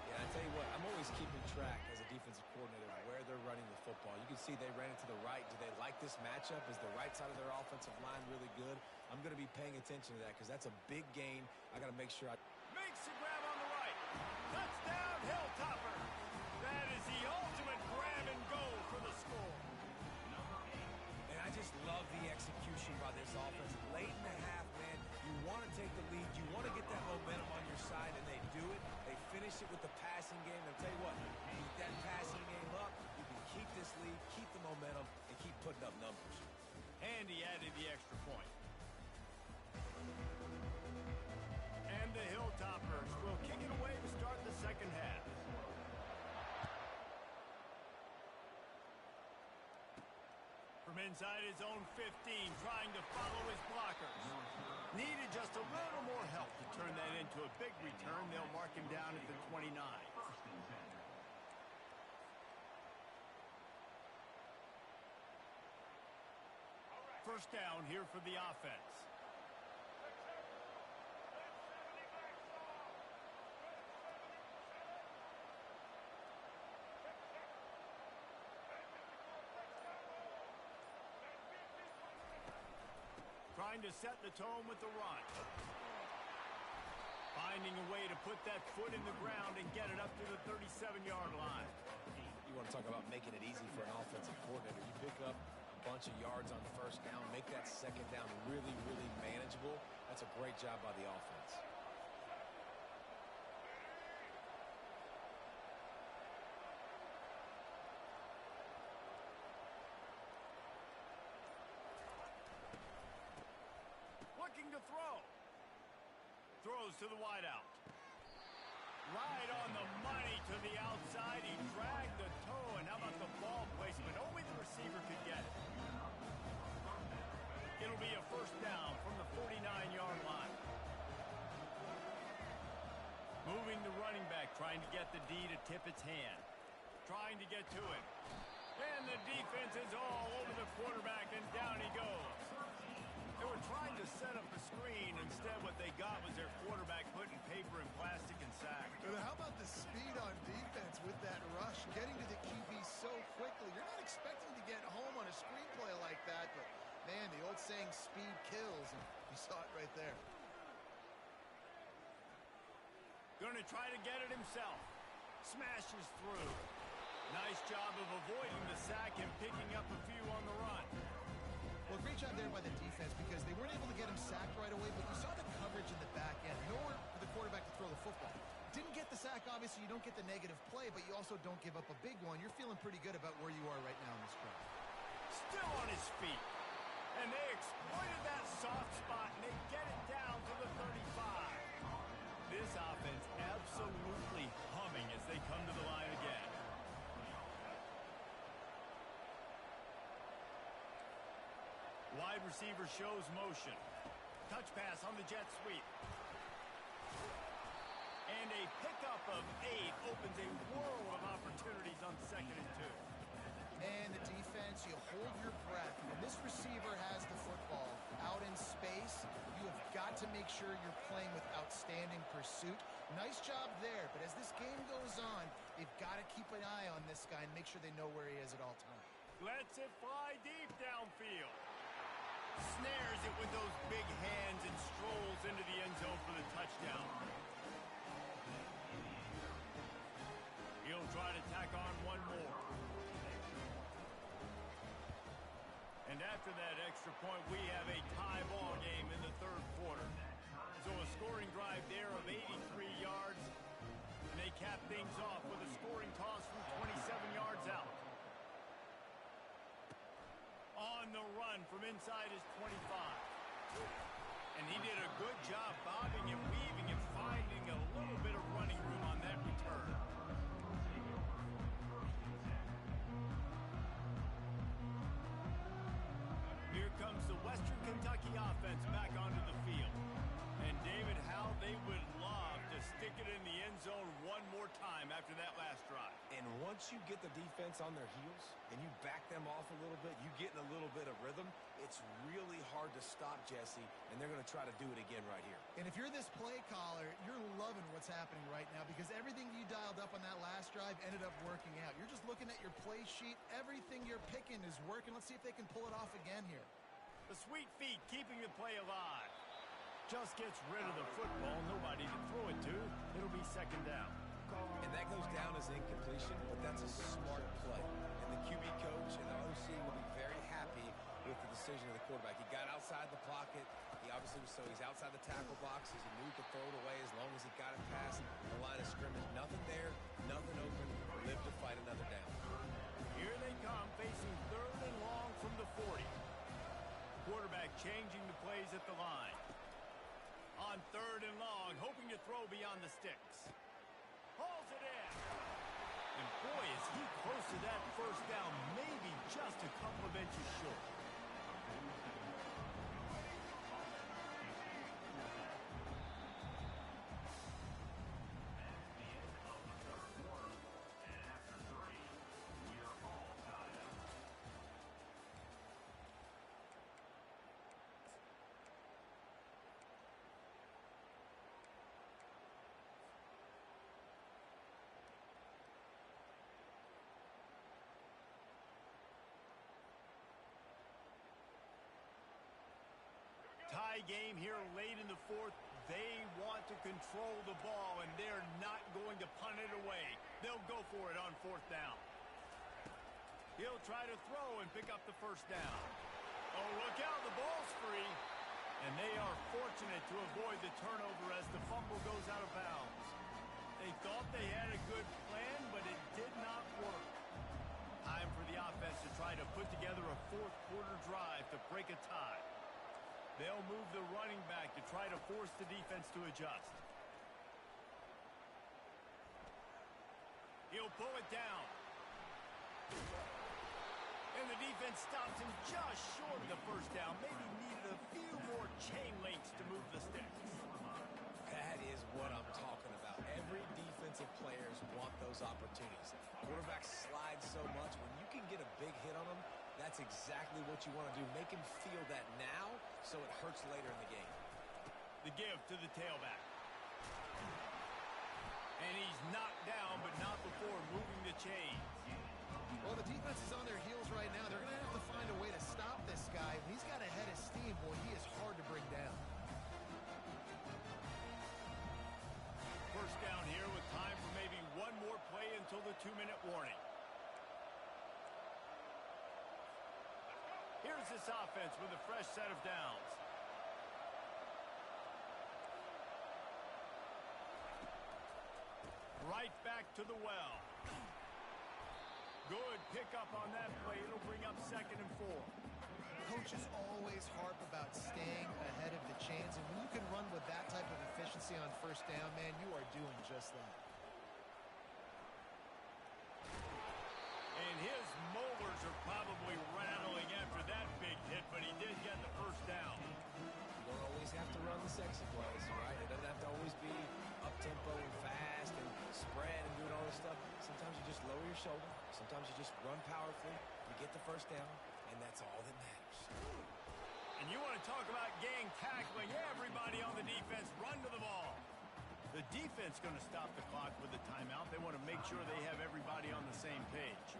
Yeah, I tell you what, I'm always keeping track as a defensive coordinator where they're running the football. You can see they ran it to the right. Do they like this matchup? Is the right side of their offensive line really good? I'm going to be paying attention to that because that's a big gain. I got to make sure I... Makes the grab on the right. Touchdown, Hilltopper. That is the ultimate grab and go for the score. And I just love the execution by this offense. Late in the half, man, you want to take the lead. You want to get that momentum on your side, and they do it. They finish it with the passing game. And I'll tell you what, keep that passing game up. You can keep this lead, keep the momentum, and keep putting up numbers. And he added the extra point. And the Hilltoppers will kick it away to start the second half. From inside his own 15, trying to follow his blockers. Needed just a little more help to turn that into a big return. They'll mark him down at the 29. First down here for the offense. Trying to set the tone with the run. Finding a way to put that foot in the ground and get it up to the 37-yard line. You want to talk about making it easy for an offensive coordinator. You pick up a bunch of yards on first down, make that second down really, really manageable. That's a great job by the offense. Looking to throw. Throws to the wideout. Right on the money to the outside. He dragged the toe, and how about the ball placement? Only the receiver could get it. It'll be a first down from the 49-yard line. Moving the running back, trying to get the D to tip its hand. Trying to get to it. And the defense is all over the quarterback, and down he goes. They were trying to set up a screen. Instead, what they got was their quarterback putting paper and plastic and sack. But how about the speed on defense with that rush, getting to the QB so quickly? You're not expecting to get home on a screenplay like that, but, man, the old saying, speed kills, and you saw it right there. Going to try to get it himself. Smashes through. Nice job of avoiding the sack and picking up a few on the run. Well, great job there by the defense because they weren't able to get him sacked right away, but you saw the coverage in the back end. Nowhere for the quarterback to throw the football. Didn't get the sack, obviously. You don't get the negative play, but you also don't give up a big one. You're feeling pretty good about where you are right now in this drive. Still on his feet. And they exploited that soft spot, and they get it down to the 35. This offense absolutely humming as they come to the line again. Wide receiver shows motion. Touch pass on the jet sweep. And a pickup of 8 opens a world of opportunities on 2nd and 2. And the defense, you hold your breath. When this receiver has the football out in space, you have got to make sure you're playing with outstanding pursuit. Nice job there, but as this game goes on, they've got to keep an eye on this guy and make sure they know where he is at all times. Lets it fly deep downfield. Snares it with those big hands and strolls into the end zone for the touchdown. He'll try to tack on one more. And after that extra point, we have a tie ball game in the 3rd quarter. So a scoring drive there of 83 yards. And they cap things off with a scoring toss from 27 yards out. On the run from inside his 25. And he did a good job bobbing and weaving and finding a little bit of running room on that return. Here comes the Western Kentucky offense back onto the field. And David, how they would love to stick it in the end zone one more time after that last drive. And once you get the defense on their heels and you back them off a little bit, you get in a little bit of rhythm, it's really hard to stop Jesse, and they're going to try to do it again right here. And if you're this play caller, you're loving what's happening right now because everything you dialed up on that last drive ended up working out. You're just looking at your play sheet. Everything you're picking is working. Let's see if they can pull it off again here. The sweet feet keeping the play alive. Just gets rid of the football. Nobody to throw it to. It'll be 2nd down. And that goes down as incompletion, but that's a smart play. And the QB coach and the OC will be very happy with the decision of the quarterback. He got outside the pocket. He obviously was, so he's outside the tackle boxes. He knew he could throw it away as long as he got it past the line of scrimmage. Nothing there, nothing open. Live to fight another down. Here they come, facing 3rd and long from the 40. Quarterback changing the plays at the line. On 3rd and long, hoping to throw beyond the sticks. Hauls it in. And boy, is he close to that 1st down, maybe just a couple of inches short. Tie game here late in the 4th. They want to control the ball, and they're not going to punt it away. They'll go for it on 4th down. He'll try to throw and pick up the 1st down. Oh, look out, the ball's free. And they are fortunate to avoid the turnover as the fumble goes out of bounds. They thought they had a good plan, but it did not work. Time for the offense to try to put together a 4th quarter drive to break a tie. They'll move the running back to try to force the defense to adjust. He'll pull it down. And the defense stops him just short of the 1st down. Maybe needed a few more chain links to move the sticks. That is what I'm talking about. Every defensive players want those opportunities. Quarterbacks slide so much. When you can get a big hit on them, that's exactly what you want to do. Make him feel that now so it hurts later in the game. The give to the tailback. And he's knocked down, but not before moving the chains. Well, the defense is on their heels right now. They're going to have to find a way to stop this guy. When he's got a head of steam, boy, he is hard to bring down. 1st down here with time for maybe one more play until the 2-minute warning. Here's this offense with a fresh set of downs. Right back to the well. Good pickup on that play. It'll bring up 2nd and 4. Coaches always harp about staying ahead of the chains, and when you can run with that type of efficiency on first down, man, you are doing just that. And his molars are probably rattling after that big hit, but he did get the first down. You don't always have to run the sexy plays, right? It doesn't have to always be up-tempo and fast and spread and doing all this stuff. Sometimes you just lower your shoulder. Sometimes you just run powerfully. You get the first down, and that's all that matters. And you want to talk about gang tackling. Everybody on the defense run to the ball. The defense going to stop the clock with a timeout. They want to make sure they have everybody on the same page.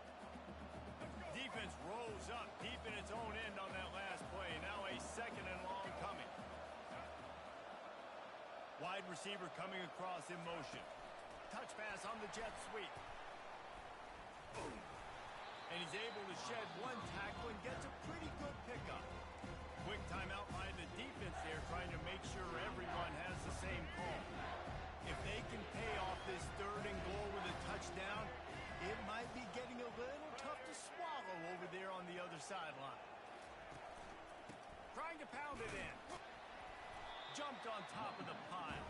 Defense rolls up deep in its own end on that last play. Now a 2nd and long coming. Wide receiver coming across in motion. Touch pass on the jet sweep. And he's able to shed one tackle and gets a pretty good pickup. Quick timeout by the defense there, trying to make sure everyone has the same call. If they can pay off this 3rd and goal with a touchdown, it might be getting a little tough to swallow over there on the other sideline. Trying to pound it in. Jumped on top of the pile.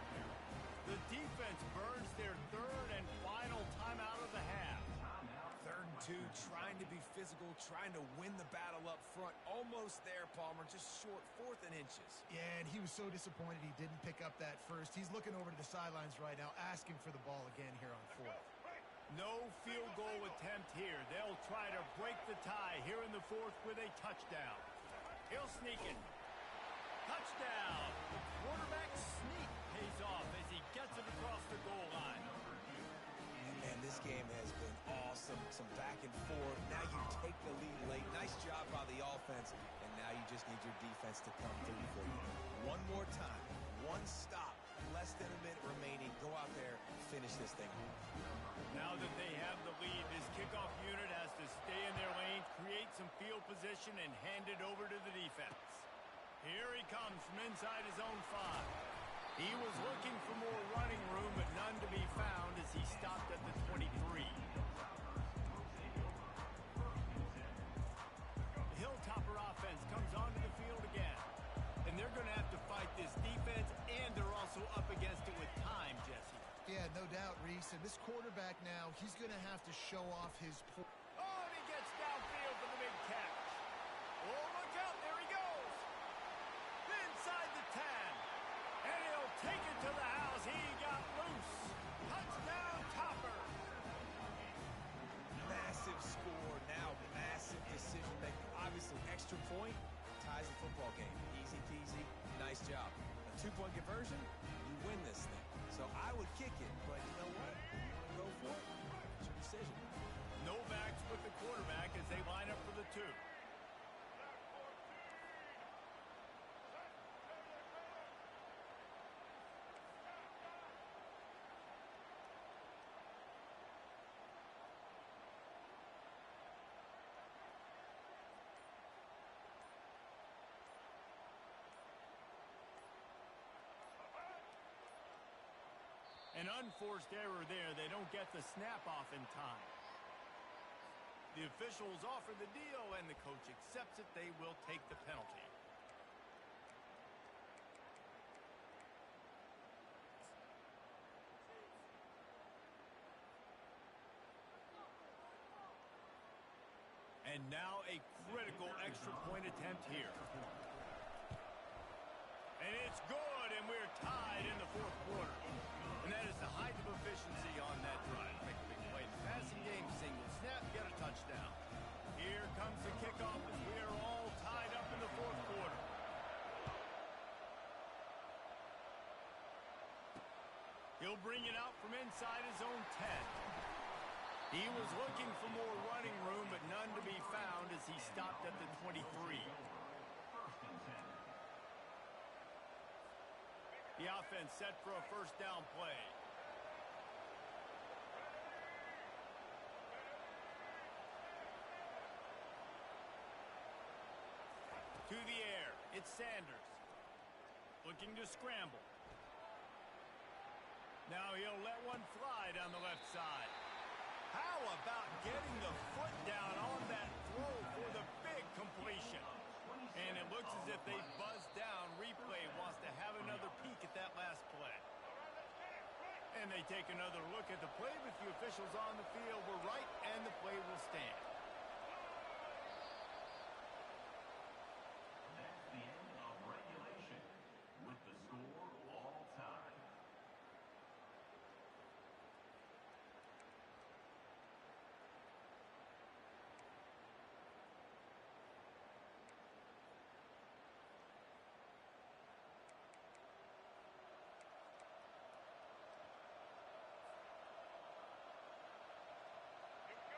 The defense burns their 3rd and final timeout of the half. 3rd and 2, trying to be physical, trying to win the battle up front. Almost there, Palmer, just short, 4th and inches. Yeah, and he was so disappointed he didn't pick up that first. He's looking over to the sidelines right now, asking for the ball again here on 4th. No field goal attempt here. They'll try to break the tie here in the 4th with a touchdown. He'll sneak it. Touchdown! The quarterback sneak pays off as he gets it across the goal line. And this game has been awesome. Some back and forth. Now you take the lead late. Nice job by the offense. And now you just need your defense to come through for you. One more time. One stop. Less than a minute remaining. Go out there, finish this thing. Now that they have the lead, this kickoff unit has to stay in their lane, create some field position, and hand it over to the defense. Here he comes from inside his own 5. He was looking for more running room, but none to be found as he stopped at the 23. The Hilltopper offense comes onto the field again. And they're going to have to fight this defense, and they're also up against it with time, Jesse. Yeah, no doubt, Reese. And this quarterback now, he's going to have to show off his... Oh, and he gets downfield for the big catch. Oh, look out. There he goes. Inside the 10. And he'll take it to the house. He got loose. Touchdown, Topper. Massive score now. Massive decision making. Obviously, extra point ties the football game. Easy peasy. Nice job. A 2-point conversion, you win this thing. So I would kick it, but you know what? You want to go for it? It's your decision. No backs with the quarterback as they line up for the 2. An unforced error there. They don't get the snap off in time. The officials offer the deal, and the coach accepts it. They will take the penalty. And now a critical extra point attempt here. And it's good, and we're tied in the 4th quarter. And that is the height of efficiency on that drive. Make a big play in the passing game, single snap, get a touchdown. Here comes the kickoff as we are all tied up in the 4th quarter. He'll bring it out from inside his own 10. He was looking for more running room, but none to be found as he stopped at the 23. The offense set for a first down play. It's Sanders. Looking to scramble. Now he'll let one fly down the left side. How about getting the foot down on that throw for the big completion? And it looks as if they buzzed down. Replay wants to have another peek at that last play. And they take another look at the play, but the officials on the field were right, and the play will stand. That's the end of regulation, with the score all time.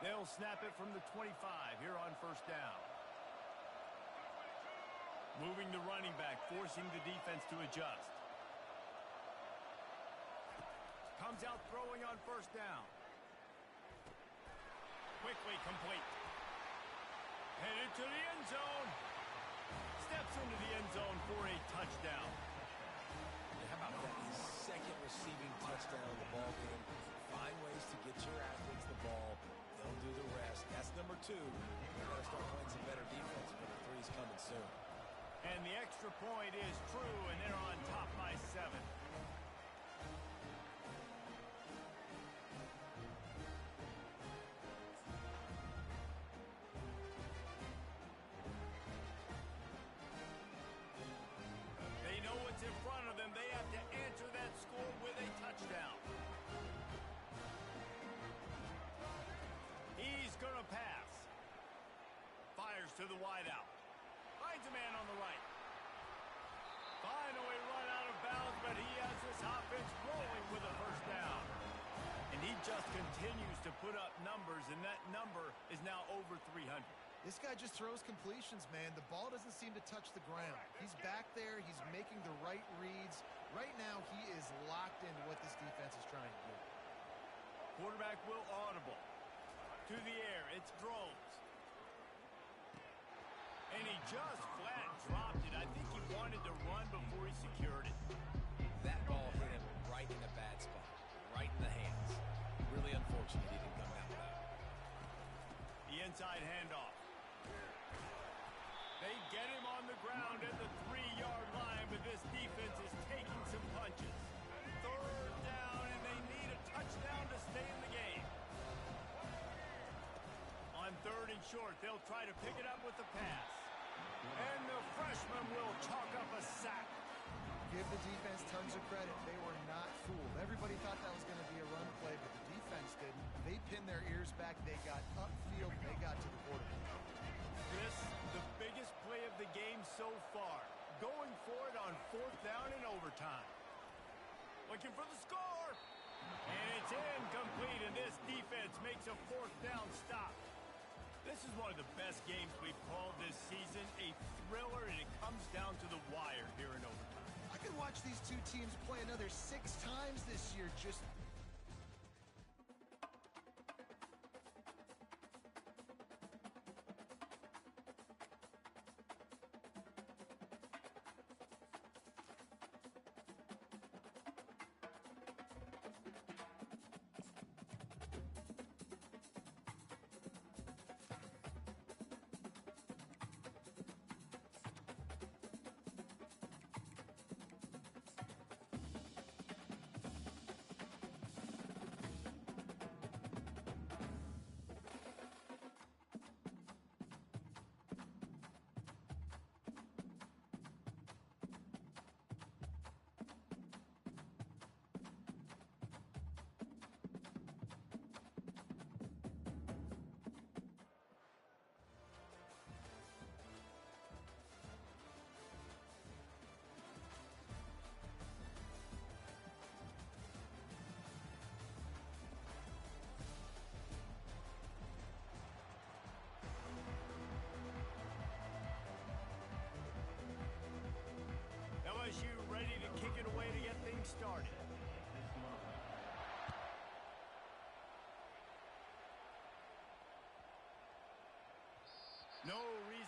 They'll snap it from the 25 here on first down. Moving the running back, forcing the defense to adjust. Comes out throwing on first down. Quickly complete. Headed to the end zone. Steps into the end zone for a touchdown. How about that? His second receiving touchdown of the ball game. Find ways to get your athletes the ball. They'll do the rest. That's number 2. They've got to start playing some better defense, but the 3's coming soon. And the extra point is true, and they're on top by 7. They know what's in front of them. They have to answer that score with a touchdown. He's going to pass. Fires to the wideout. Finds a man on the right. Finally run out of bounds, but he has this offense rolling with a first down. And he just continues to put up numbers, and that number is now over 300. This guy just throws completions, man. The ball doesn't seem to touch the ground. He's back there. He's making the right reads. Right now, he is locked into what this defense is trying to do. Quarterback will audible. To the air, it's Groves. And he just flat dropped it. I think he wanted to run before he secured it. That ball hit him right in a bad spot. Right in the hands. Really unfortunate he didn't come down with that. The inside handoff. They get him on the ground at the 3-yard line, but this defense is taking some punches. Third down, and they need a touchdown to stay in the game. On 3rd and short, they'll try to pick it up with the pass. And the freshman will chalk up a sack. Give the defense tons of credit. They were not fooled. Everybody thought that was going to be a run play, but the defense didn't. They pinned their ears back. They got upfield. They got to the quarterback. This, the biggest play of the game so far. Going for it on 4th down in overtime. Looking for the score. And it's incomplete, and this defense makes a 4th down stop. This is one of the best games we've called this season. A thriller, and it comes down to the wire here in overtime. I could watch these two teams play another 6 times this year. Just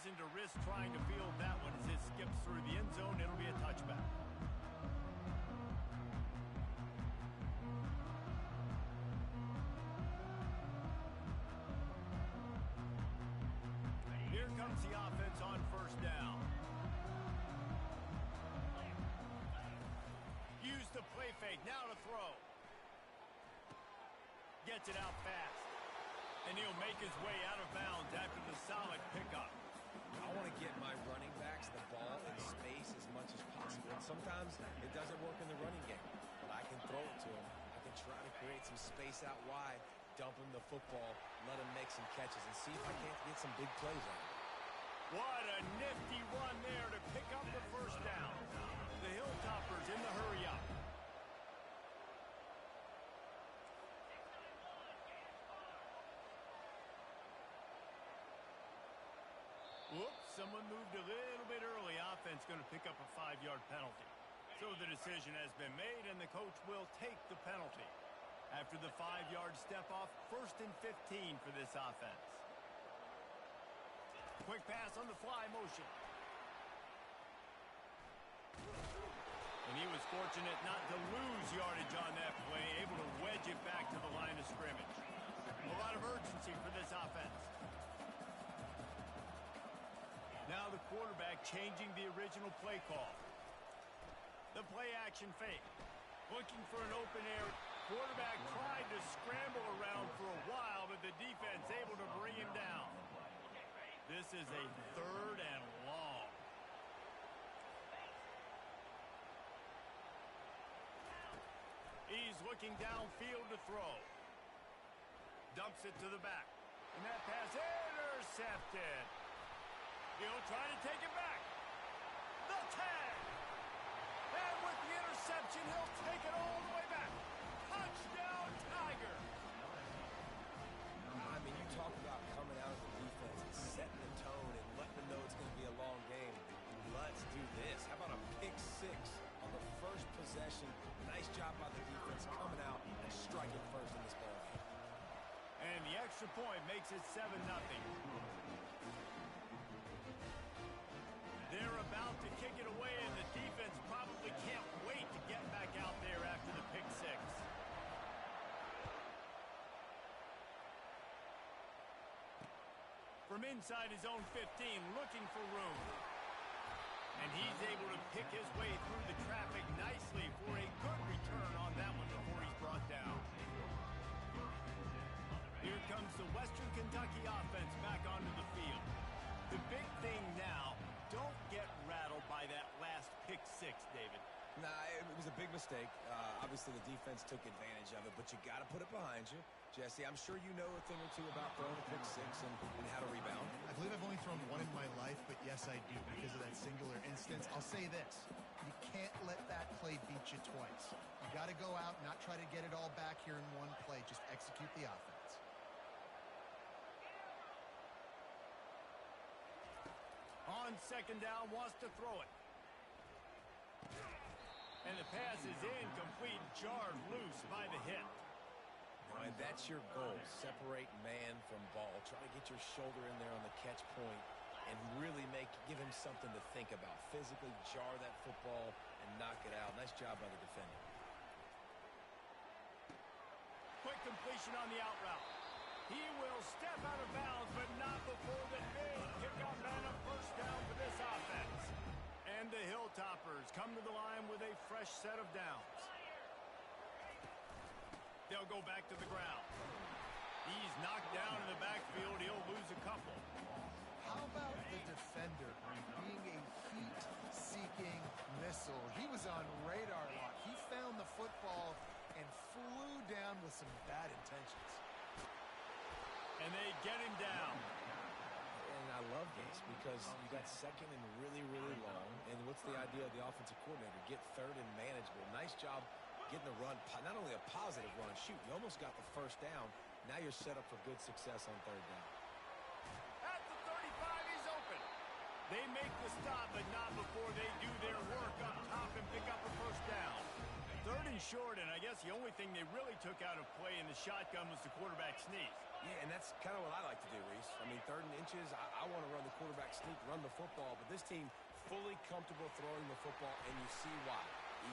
reason to risk trying to field that one as it skips through the end zone. It'll be a touchback. Here comes the offense on first down. Use the play fake. Now to throw. Gets it out fast. And he'll make his way out of bounds after the solid pickup. I want to get my running backs the ball in space as much as possible. And sometimes it doesn't work in the running game, but I can throw it to him. I can try to create some space out wide, dump him the football, let him make some catches, and see if I can't get some big plays out of it. What a nifty run there to pick up the first down. The Hilltoppers in the hurry up. Whoops, someone moved a little bit early. Offense going to pick up a 5-yard penalty. So the decision has been made, and the coach will take the penalty. After the 5-yard step off, 1st and 15 for this offense. Quick pass on the fly motion. And he was fortunate not to lose yardage on that play, able to wedge it back to the line of scrimmage. A lot of urgency for this offense. Now the quarterback changing the original play call. The play action fake. Looking for an open area. Quarterback tried to scramble around for a while, but the defense able to bring him down. This is a 3rd and long. He's looking downfield to throw. Dumps it to the back. And that pass intercepted. He'll try to take it back. The tag. And with the interception, he'll take it all the way back. Touchdown, Tiger. I mean, you talk about coming out of the defense and setting the tone and letting them know it's going to be a long game. Let's do this. How about a pick 6 on the first possession? Nice job by the defense coming out and striking first in this ball game. And the extra point makes it 7-0. They're about to kick it away, and the defense probably can't wait to get back out there after the pick 6. From inside his own 15, looking for room. And he's able to pick his way through the traffic nicely for a good return on that one before he's brought down. Here comes the Western Kentucky offense back onto the field. The big thing now, don't get rattled by that last pick 6, David. Nah, it was a big mistake. Obviously, the defense took advantage of it, but you got to put it behind you. Jesse, I'm sure you know a thing or two about throwing a pick 6 and how to rebound. I believe I've only thrown one in my life, but yes, I do because of that singular instance. I'll say this. You can't let that play beat you twice. You got to go out and not try to get it all back here in one play. Just execute the offense. On 2nd down, wants to throw it. And the pass is incomplete, jarred loose by the hit. And that's your goal. Separate man from ball. Try to get your shoulder in there on the catch point and really give him something to think about. Physically jar that football and knock it out. Nice job by the defender. Quick completion on the out route. He will step out of bounds, but not before the big kickoff and a first down for this offense. And the Hilltoppers come to the line with a fresh set of downs. They'll go back to the ground. He's knocked down in the backfield. He'll lose a couple. How about the defender being a heat-seeking missile? He was on radar lock. He found the football and flew down with some bad intentions. And they get him down. And I love this because you got 2nd and really, really long. And what's the idea of the offensive coordinator? Get 3rd and manageable. Nice job getting the run. Not only a positive run, shoot, you almost got the first down. Now you're set up for good success on 3rd down. At the 35, he's open. They make the stop, but not before they do their work up top and pick up a first down. Third and short, and I guess the only thing they really took out of play in the shotgun was the quarterback sneak. Yeah, and that's kind of what I like to do, Reese. I mean, 3rd and inches, I want to run the quarterback sneak, run the football, but this team fully comfortable throwing the football, and you see why.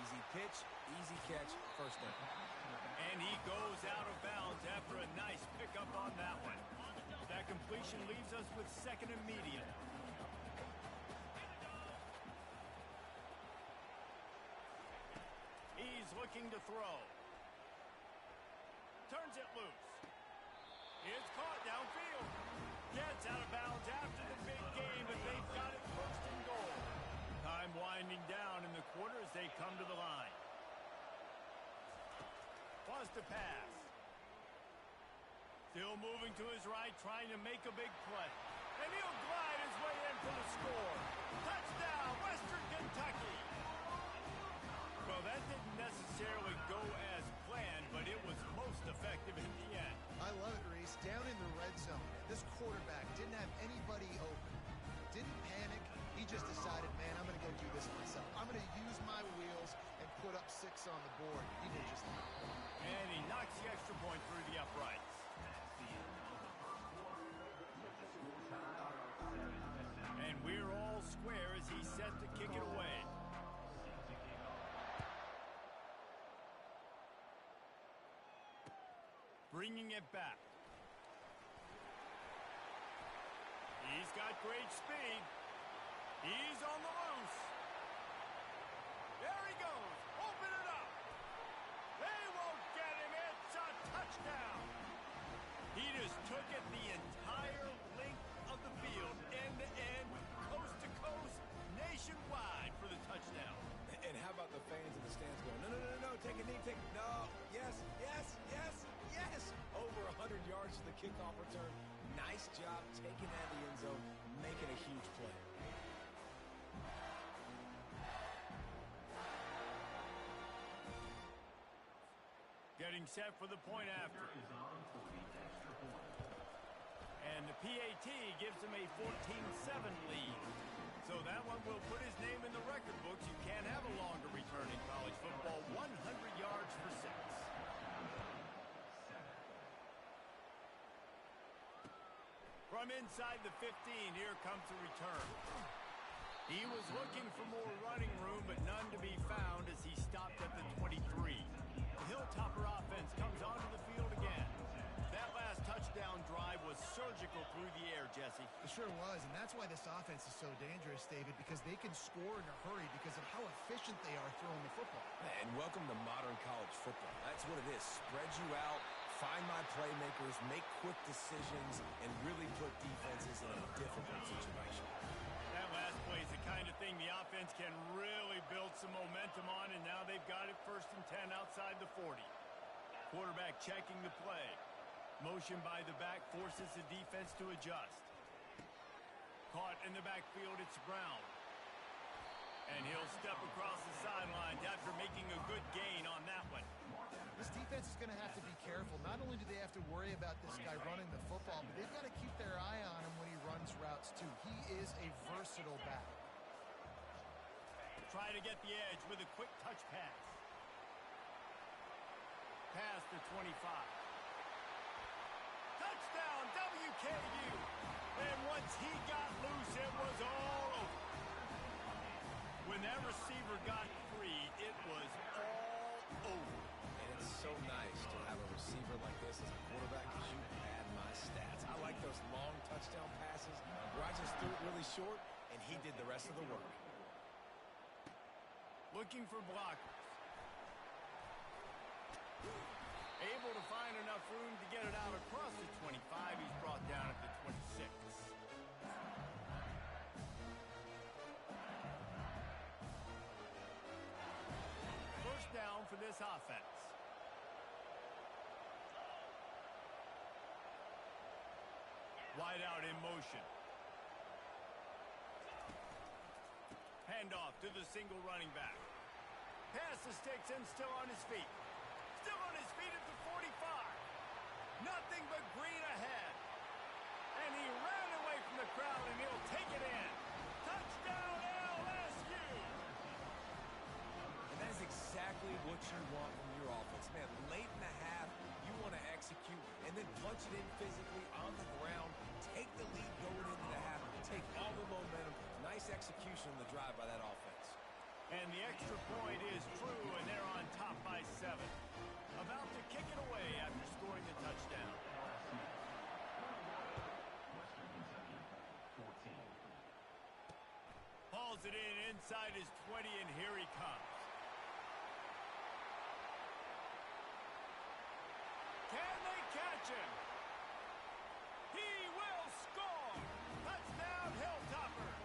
Easy pitch, easy catch, first down. And he goes out of bounds after a nice pickup on that one. That completion leaves us with 2nd and medium. He's looking to throw. Turns it loose. It's caught downfield. Gets out of bounds after the big game, but they've got it 1st and goal. Time winding down in the quarter as they come to the line. Wants to pass. Still moving to his right, trying to make a big play. And he'll glide his way in for the score. Touchdown, Western Kentucky. Well, that didn't necessarily go as planned, but it was most effective in the end. I love it, Reese. Down in the red zone, this quarterback didn't have anybody open. Didn't panic. He just decided, man, I'm going to go do this myself. I'm going to use my wheels and put up 6 on the board. He did just that. And he knocks the extra point through the uprights. And we're all square as he's set to kick it away. Bringing it back. He's got great speed. He's on the loose. There he goes. Open it up. They won't get him. It's a touchdown. He just took it the entire length of the field, end to end, coast to coast, nationwide for the touchdown. And how about the fans in the stands going, no, take a knee, no, yes, yes, yes, yes. Over 100 yards to the kickoff return. Nice job taking that in the end zone, making a huge play. Getting set for the point after. And the PAT gives him a 14-7 lead. So that one will put his name in the record books. You can't have a longer return in college football. 100 yards for 6. From inside the 15, here comes the return. He was looking for more running room, but none to be found as he stopped at the 23. The Hilltopper offense comes onto the field again. That last touchdown drive was surgical through the air, Jesse. It sure was, and that's why this offense is so dangerous, David, because they can score in a hurry because of how efficient they are throwing the football. And welcome to modern college football. That's what it is. Spread you out, find my playmakers, make quick decisions, and really put defenses in a difficult situation. That last play is the kind of thing the offense can really build some momentum on, and now they've got it 1st and 10 outside the 40. Quarterback checking the play. Motion by the back forces the defense to adjust. Caught in the backfield, it's Brown. And he'll step across the sidelines after making a good gain on that one. This defense is going to have to be careful. Not only do they have to worry about this guy running the football, but they've got to keep their eye on him when he runs routes too. He is a versatile back. Try to get the edge with a quick touch pass. Past the 25. Touchdown, WKU. And once he got loose, it was all over. When that receiver got free, it was all over. And it's so nice to have a receiver like this as a quarterback because you pad my stats. I like those long touchdown passes where I just threw it really short, and he did the rest of the work. Looking for blockers. Able to find enough room to get it out across the 25. He's brought down at the 26. First down for this offense. Wide out in motion. Handoff to the single running back. Pass the sticks and still on his feet. Still on his feet at the 45. Nothing but green ahead. And he ran away from the crowd, and he'll take it in. Touchdown, LSU! And that's is exactly what you want from your offense. Man, late in the half, you want to execute and then punch it in physically on the ground, take the lead going into the half, take all the momentum. Nice execution on the drive by that offense. And the extra point is true, and they're on top by 7. About to kick it away after scoring the touchdown. Hauls it in inside his 20, and here he comes. Can they catch him? He will score! Touchdown, Hilltoppers!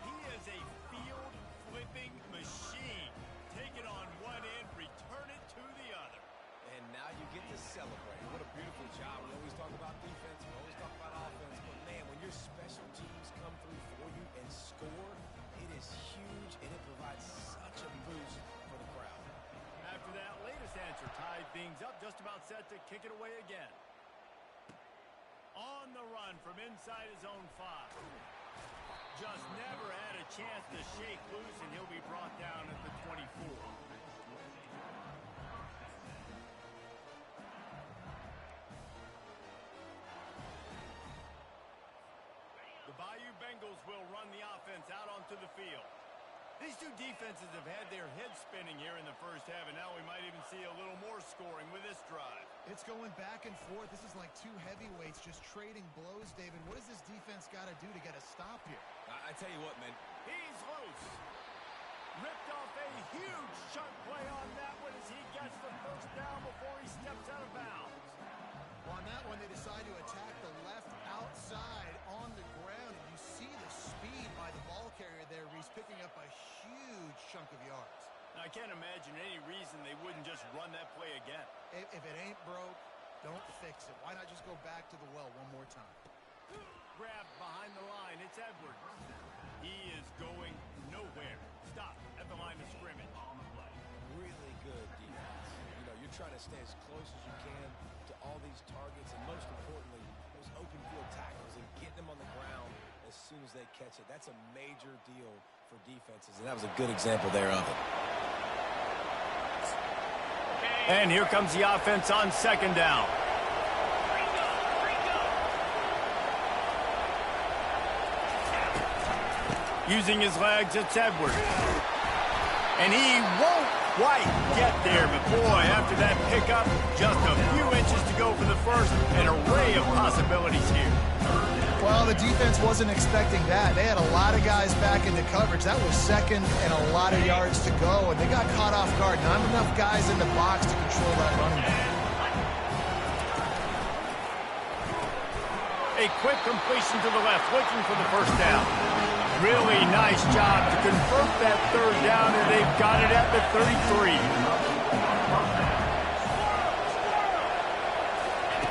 He is a field-flipping machine. Take it on one end, return it to the other. And now you get to celebrate. What a beautiful job. We always talk about defense, we always talk about offense, but man, when your special teams come through for you and score, it is huge, and it provides such a boost for the crowd. After that latest answer, tied things up, just about set to kick it away again. On the run from inside his own 5. Just never had a chance to shake loose, and he'll be brought down at the 24. The Bayou Bengals will run the offense out onto the field. These two defenses have had their heads spinning here in the first half, and now we might even see a little more scoring with this drive. It's going back and forth. This is like two heavyweights just trading blows, David. What does this defense got to do to get a stop here? I tell you what, man. He's loose. Ripped off a huge chunk play on that one as he gets the first down before he steps out of bounds. On that one, they decide to attack the left outside on the ground, and you see the speed by the ball carrier there. He's picking up a huge chunk of yards. Now, I can't imagine any reason they wouldn't just run that play again. If it ain't broke, don't fix it. Why not just go back to the well one more time? Grabbed behind the line. It's Edwards. He is going nowhere. Stop at the line of scrimmage. Really good defense. You know, you're trying to stay as close as you can to all these targets, and most importantly, those open field tackles and getting them on the ground as soon as they catch it. That's a major deal for defenses, and that was a good example there of it. And here comes the offense on second down. Using his legs, it's Edwards. And he won't quite get there, but boy, after that pickup, just a few inches to go for the first. An array of possibilities here. Well, the defense wasn't expecting that. They had a lot of guys back into coverage. That was second and a lot of yards to go, and they got caught off guard. Not enough guys in the box to control that running back. A quick completion to the left, looking for the first down. Really nice job to convert that third down, and they've got it at the 33.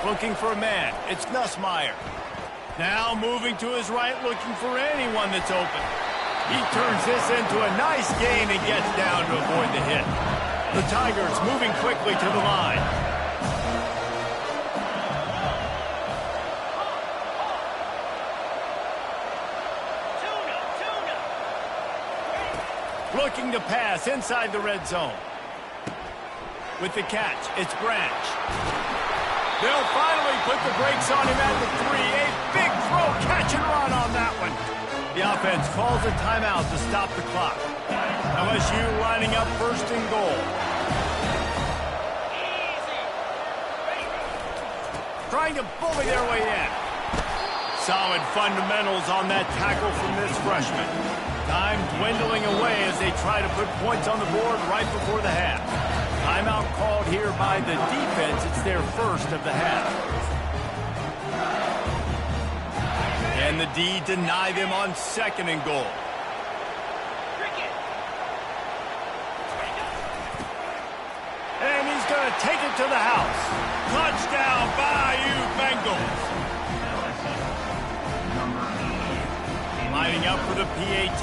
Looking for a man. It's Nussmeier. Now moving to his right, looking for anyone that's open. He turns this into a nice gain and gets down to avoid the hit. The Tigers moving quickly to the line. Looking to pass inside the red zone. With the catch, it's Branch. They'll finally put the brakes on him at the 3. A big throw, catch and run on that one. The offense calls a timeout to stop the clock. LSU lining up first and goal. Trying to bully their way in. Solid fundamentals on that tackle from this freshman. Time dwindling away as they try to put points on the board right before the half. Timeout called here by the defense. It's their first of the half. And the D deny them on second and goal. And he's going to take it to the house. Touchdown, Bayou Bengals. Lining up for the PAT.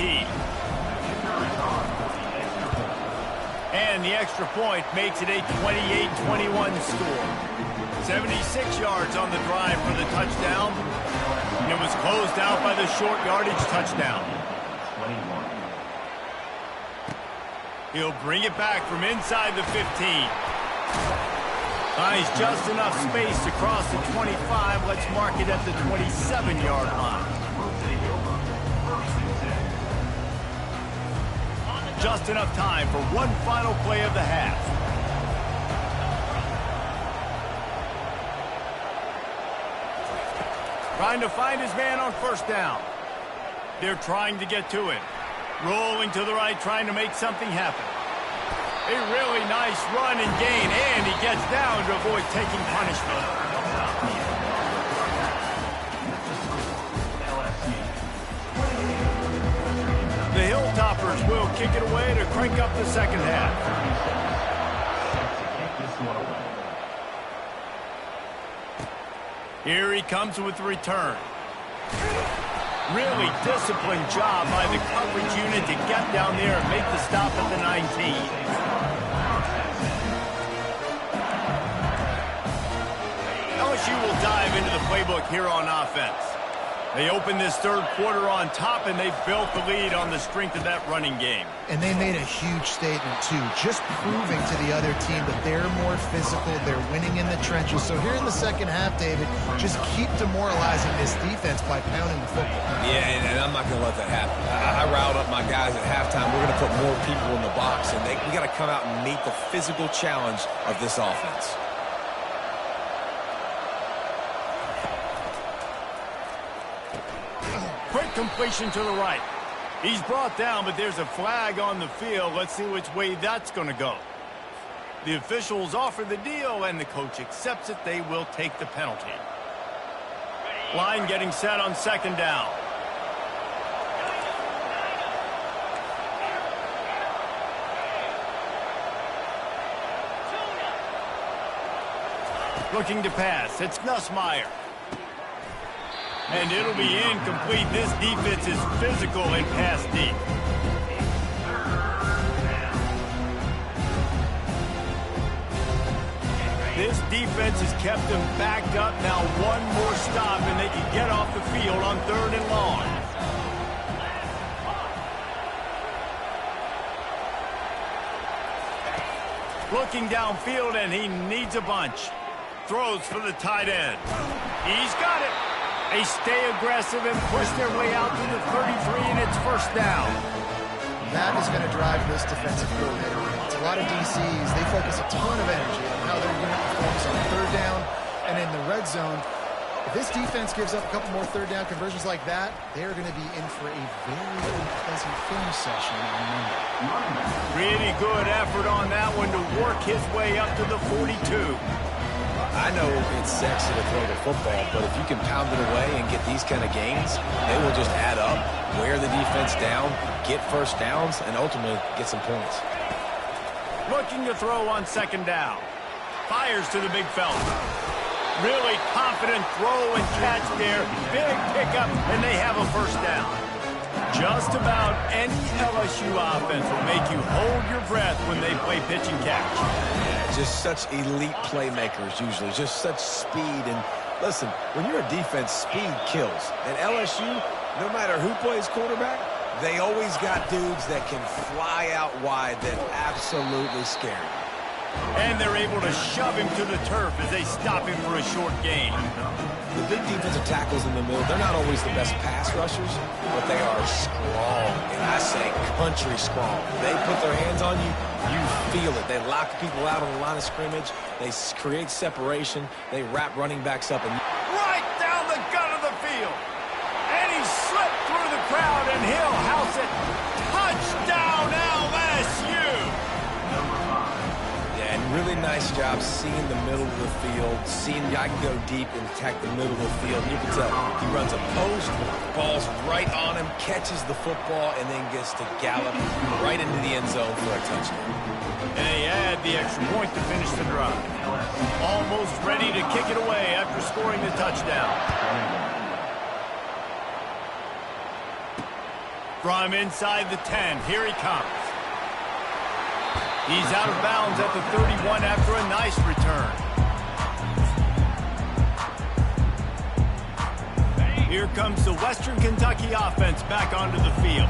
And the extra point makes it a 28-21 score. 76 yards on the drive for the touchdown. And it was closed out by the short yardage touchdown. He'll bring it back from inside the 15. Finds just enough space to cross the 25. Let's mark it at the 27-yard line. Just enough time for one final play of the half. Trying to find his man on first down. They're trying to get to it. Rolling to the right, trying to make something happen. A really nice run and gain, and he gets down to avoid taking punishment. The Hilltoppers will kick it away to crank up the second half. Here he comes with the return. Really disciplined job by the coverage unit to get down there and make the stop at the 19. LSU will dive into the playbook here on offense. They open this third quarter on top, and they've built the lead on the strength of that running game. And they made a huge statement, too, just proving to the other team that they're more physical, they're winning in the trenches. So here in the second half, David, just keep demoralizing this defense by pounding the football. Yeah, and I'm not going to let that happen. I riled up my guys at halftime. We're going to put more people in the box, and we got to come out and meet the physical challenge of this offense. Quick completion to the right. He's brought down, but there's a flag on the field. Let's see which way that's going to go. The officials offer the deal, and the coach accepts it. They will take the penalty. Line getting set on second down. Looking to pass. It's Nussmeier. And it'll be incomplete. This defense is physical and pass deep. This defense has kept them backed up. Now one more stop, and they can get off the field on third and long. Looking downfield, and he needs a bunch. Throws for the tight end. He's got it. They stay aggressive and push their way out to the 33, and it's first down. That is going to drive this defensive coordinator. It's a lot of DCs. They focus a ton of energy on how their unit performs on third down and in the red zone. If this defense gives up a couple more third down conversions like that, they're going to be in for a very unpleasant film session on Monday. Really good effort on that one to work his way up to the 42. I know it's sexy to throw the football, but if you can pound it away and get these kind of gains, they will just add up, wear the defense down, get first downs, and ultimately get some points. Looking to throw on second down. Fires to the big fella. Really confident throw and catch there. Big pickup, and they have a first down. Just about any LSU offense will make you hold your breath when they play pitch and catch. Just such elite playmakers usually, just such speed. And listen, when you're a defense, speed kills. And LSU, no matter who plays quarterback, they always got dudes that can fly out wide that absolutely scare you. And they're able to shove him to the turf as they stop him for a short gain. The big defensive tackles in the middle, they're not always the best pass rushers, but they are strong. And I say country strong. They put their hands on you, you feel it. They lock people out on the line of scrimmage. They create separation. They wrap running backs up. And right down the gut of the field. And he slipped through the crowd, and he'll house it. Touchdown, LSU! Really nice job seeing the middle of the field, seeing I can go deep and attack the middle of the field. You can tell he runs a post, ball's right on him, catches the football, and then gets to gallop right into the end zone for a touchdown. And he had the extra point to finish the drive. Almost ready to kick it away after scoring the touchdown. From inside the 10, here he comes. He's out of bounds at the 31 after a nice return. Here comes the Western Kentucky offense back onto the field.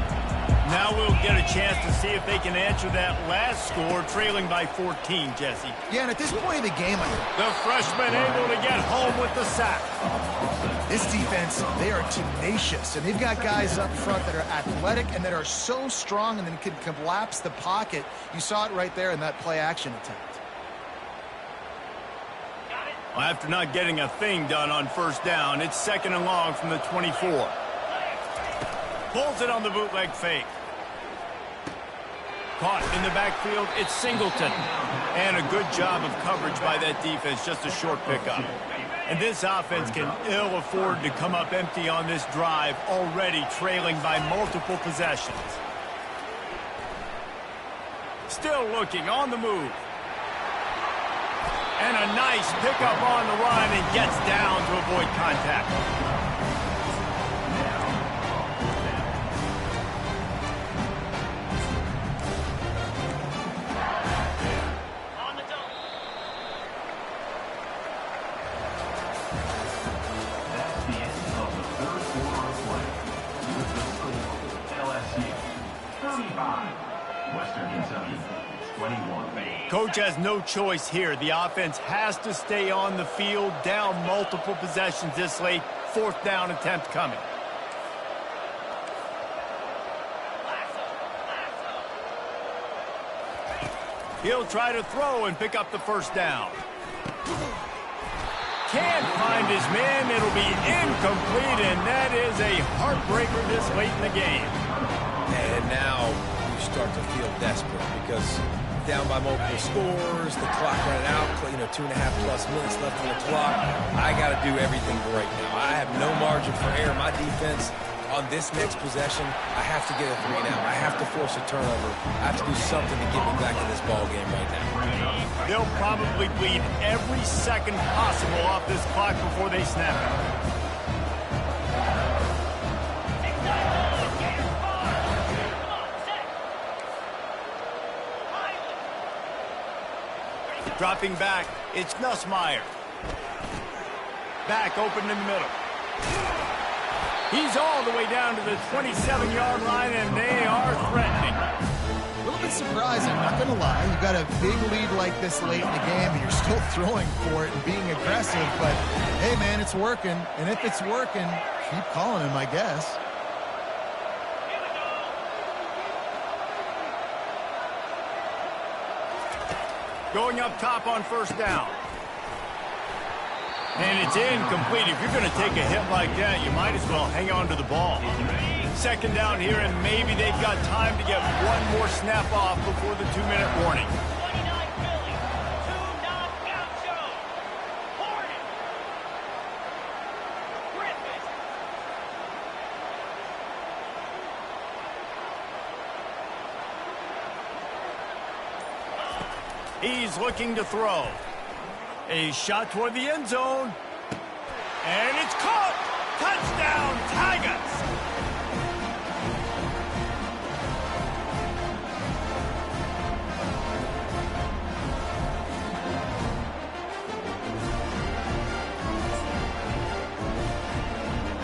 Now we'll get a chance to see if they can answer that last score, trailing by 14, Jesse. Yeah, and at this point of the game, the freshman able to get home with the sack. This defense, they are tenacious, and they've got guys up front that are athletic and that are so strong and then can collapse the pocket. You saw it right there in that play-action attempt. Well, after not getting a thing done on first down, it's 2nd and long from the 24. Pulls it on the bootleg fake. Caught in the backfield, it's Singleton. And a good job of coverage by that defense, just a short pickup. And this offense can ill afford to come up empty on this drive, already trailing by multiple possessions. Still looking on the move. And a nice pickup on the run and gets down to avoid contact. Coach has no choice here. The offense has to stay on the field, down multiple possessions this late. 4th down attempt coming. He'll try to throw and pick up the first down. Can't find his man. It'll be incomplete, and that is a heartbreaker this late in the game. And now you start to feel desperate because down by multiple scores, the clock running out, 2.5+ minutes left on the clock. I got to do everything right now. I have no margin for error. My defense on this next possession, I have to get a 3 now. I have to force a turnover. I have to do something to get me back in this ball game right now. They'll probably bleed every second possible off this clock before they snap it. Dropping back, it's Nussmeier. Back open in the middle. He's all the way down to the 27-yard line, and they are threatening. A little bit surprising, not going to lie. You've got a big lead like this late in the game, and you're still throwing for it and being aggressive. But, hey, man, it's working. And if it's working, keep calling him, I guess. Going up top on first down. And it's incomplete. If you're going to take a hit like that, you might as well hang on to the ball. 2nd down here, and maybe they've got time to get one more snap off before the 2-minute warning. He's looking to throw. A shot toward the end zone. And it's caught! Touchdown, Tigers!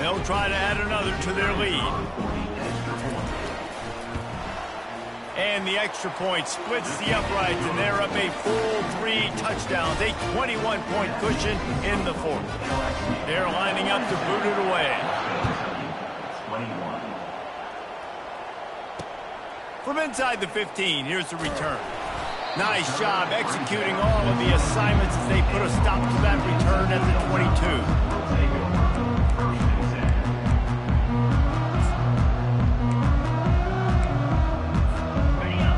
They'll try to add another to their lead. And the extra point splits the uprights, and they're up a full 3 touchdowns, a 21-point cushion in the 4th. They're lining up to boot it away. From inside the 15, here's the return. Nice job executing all of the assignments as they put a stop to that return at the 22.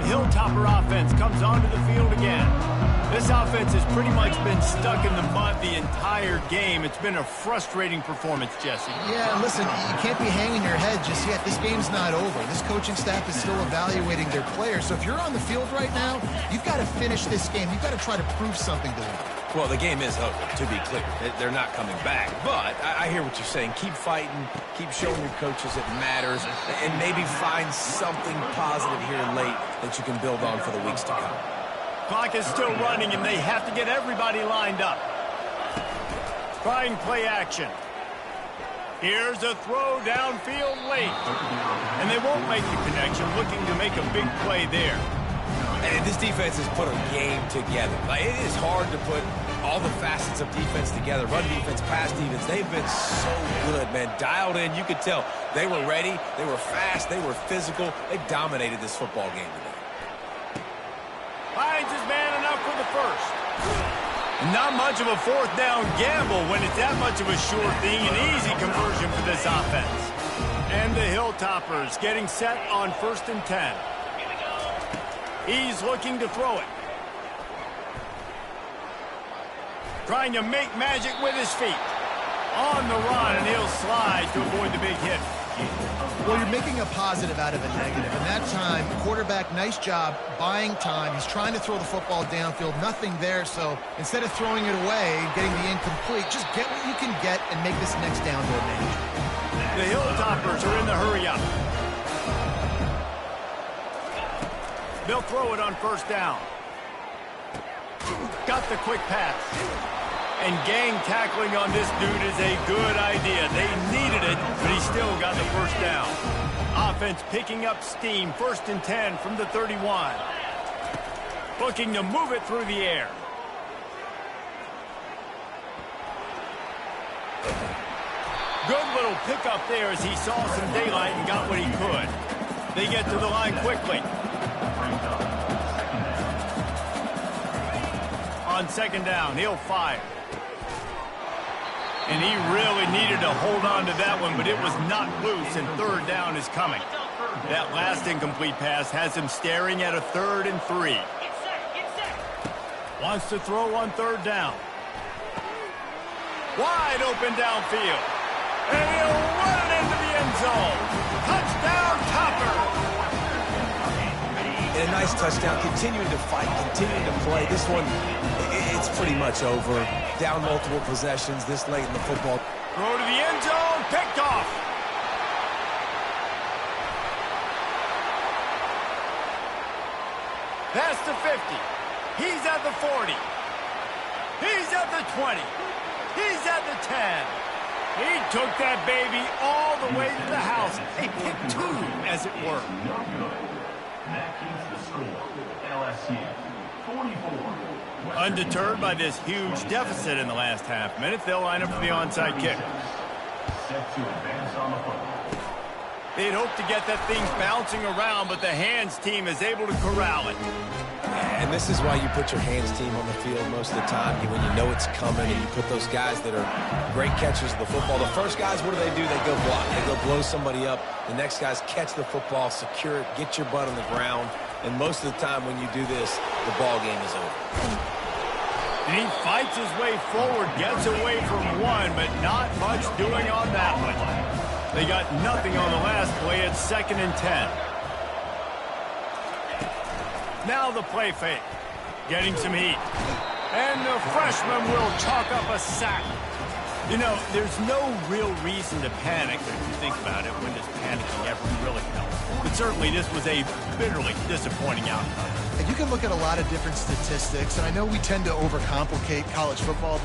Hilltopper offense comes onto the field again. This offense has pretty much been stuck in the mud the entire game. It's been a frustrating performance, Jesse. Yeah, and listen, you can't be hanging your head just yet. This game's not over. This coaching staff is still evaluating their players. So if you're on the field right now, you've got to finish this game. You've got to try to prove something to them. Well, the game is over, to be clear. They're not coming back. But I hear what you're saying. Keep fighting. Keep showing your coaches it matters. And maybe find something positive here late that you can build on for the weeks to come. Clock is still running, and they have to get everybody lined up. Trying play action. Here's a throw downfield late. And they won't make the connection, looking to make a big play there. And this defense has put a game together. Like, it is hard to put all the facets of defense together. Run defense, pass defense. They've been so good, man. Dialed in. You could tell they were ready. They were fast. They were physical. They dominated this football game today. Finds his man enough for the first. Not much of a fourth down gamble when it's that much of a sure thing. An easy conversion for this offense. And the Hilltoppers getting set on 1st and 10. He's looking to throw it. Trying to make magic with his feet. On the run, and he'll slide to avoid the big hit. Well, you're making a positive out of a negative. And that time, quarterback, nice job buying time. He's trying to throw the football downfield. Nothing there, so instead of throwing it away and getting the incomplete, just get what you can get and make this next down more manageable. The Hilltoppers are in the hurry up. They'll throw it on 1st down. Got the quick pass. And gang tackling on this dude is a good idea. They needed it, but he still got the 1st down. Offense picking up steam. 1st and 10 from the 31. Looking to move it through the air. Good little pickup there as he saw some daylight and got what he could. They get to the line quickly. On 2nd down, he'll fire. And he really needed to hold on to that one, but it was not loose, and 3rd down is coming. That last incomplete pass has him staring at a 3rd and 3. Wants to throw on 3rd down. Wide open downfield. And he'll run it into the end zone. Touchdown, Topper! And a nice touchdown, continuing to fight, continuing to play. This one, it's pretty much over. Down multiple possessions this late in the football. Throw to the end zone, picked off. Past the 50. He's at the 40. He's at the 20. He's at the 10. He took that baby all the way to the house. A pick 2, as it were. That keeps the score. LSU 44. Undeterred by this huge deficit in the last half minute, they'll line up for the onside kick. Set to advance on the football. They'd hope to get that thing bouncing around, but the hands team is able to corral it. And this is why you put your hands team on the field most of the time, when you know it's coming, and you put those guys that are great catchers of the football. The first guys, what do? They go block. They go blow somebody up. The next guys catch the football, secure it, get your butt on the ground. And most of the time when you do this, the ball game is over. And he fights his way forward, gets away from one, but not much doing on that one. They got nothing on the last play. It's 2nd and 10. Now the play fake. Getting some heat. And the freshman will chalk up a sack. You know, there's no real reason to panic, but if you think about it, when does panicking ever really help? But certainly this was a bitterly disappointing outcome. And you can look at a lot of different statistics, and I know we tend to overcomplicate college football.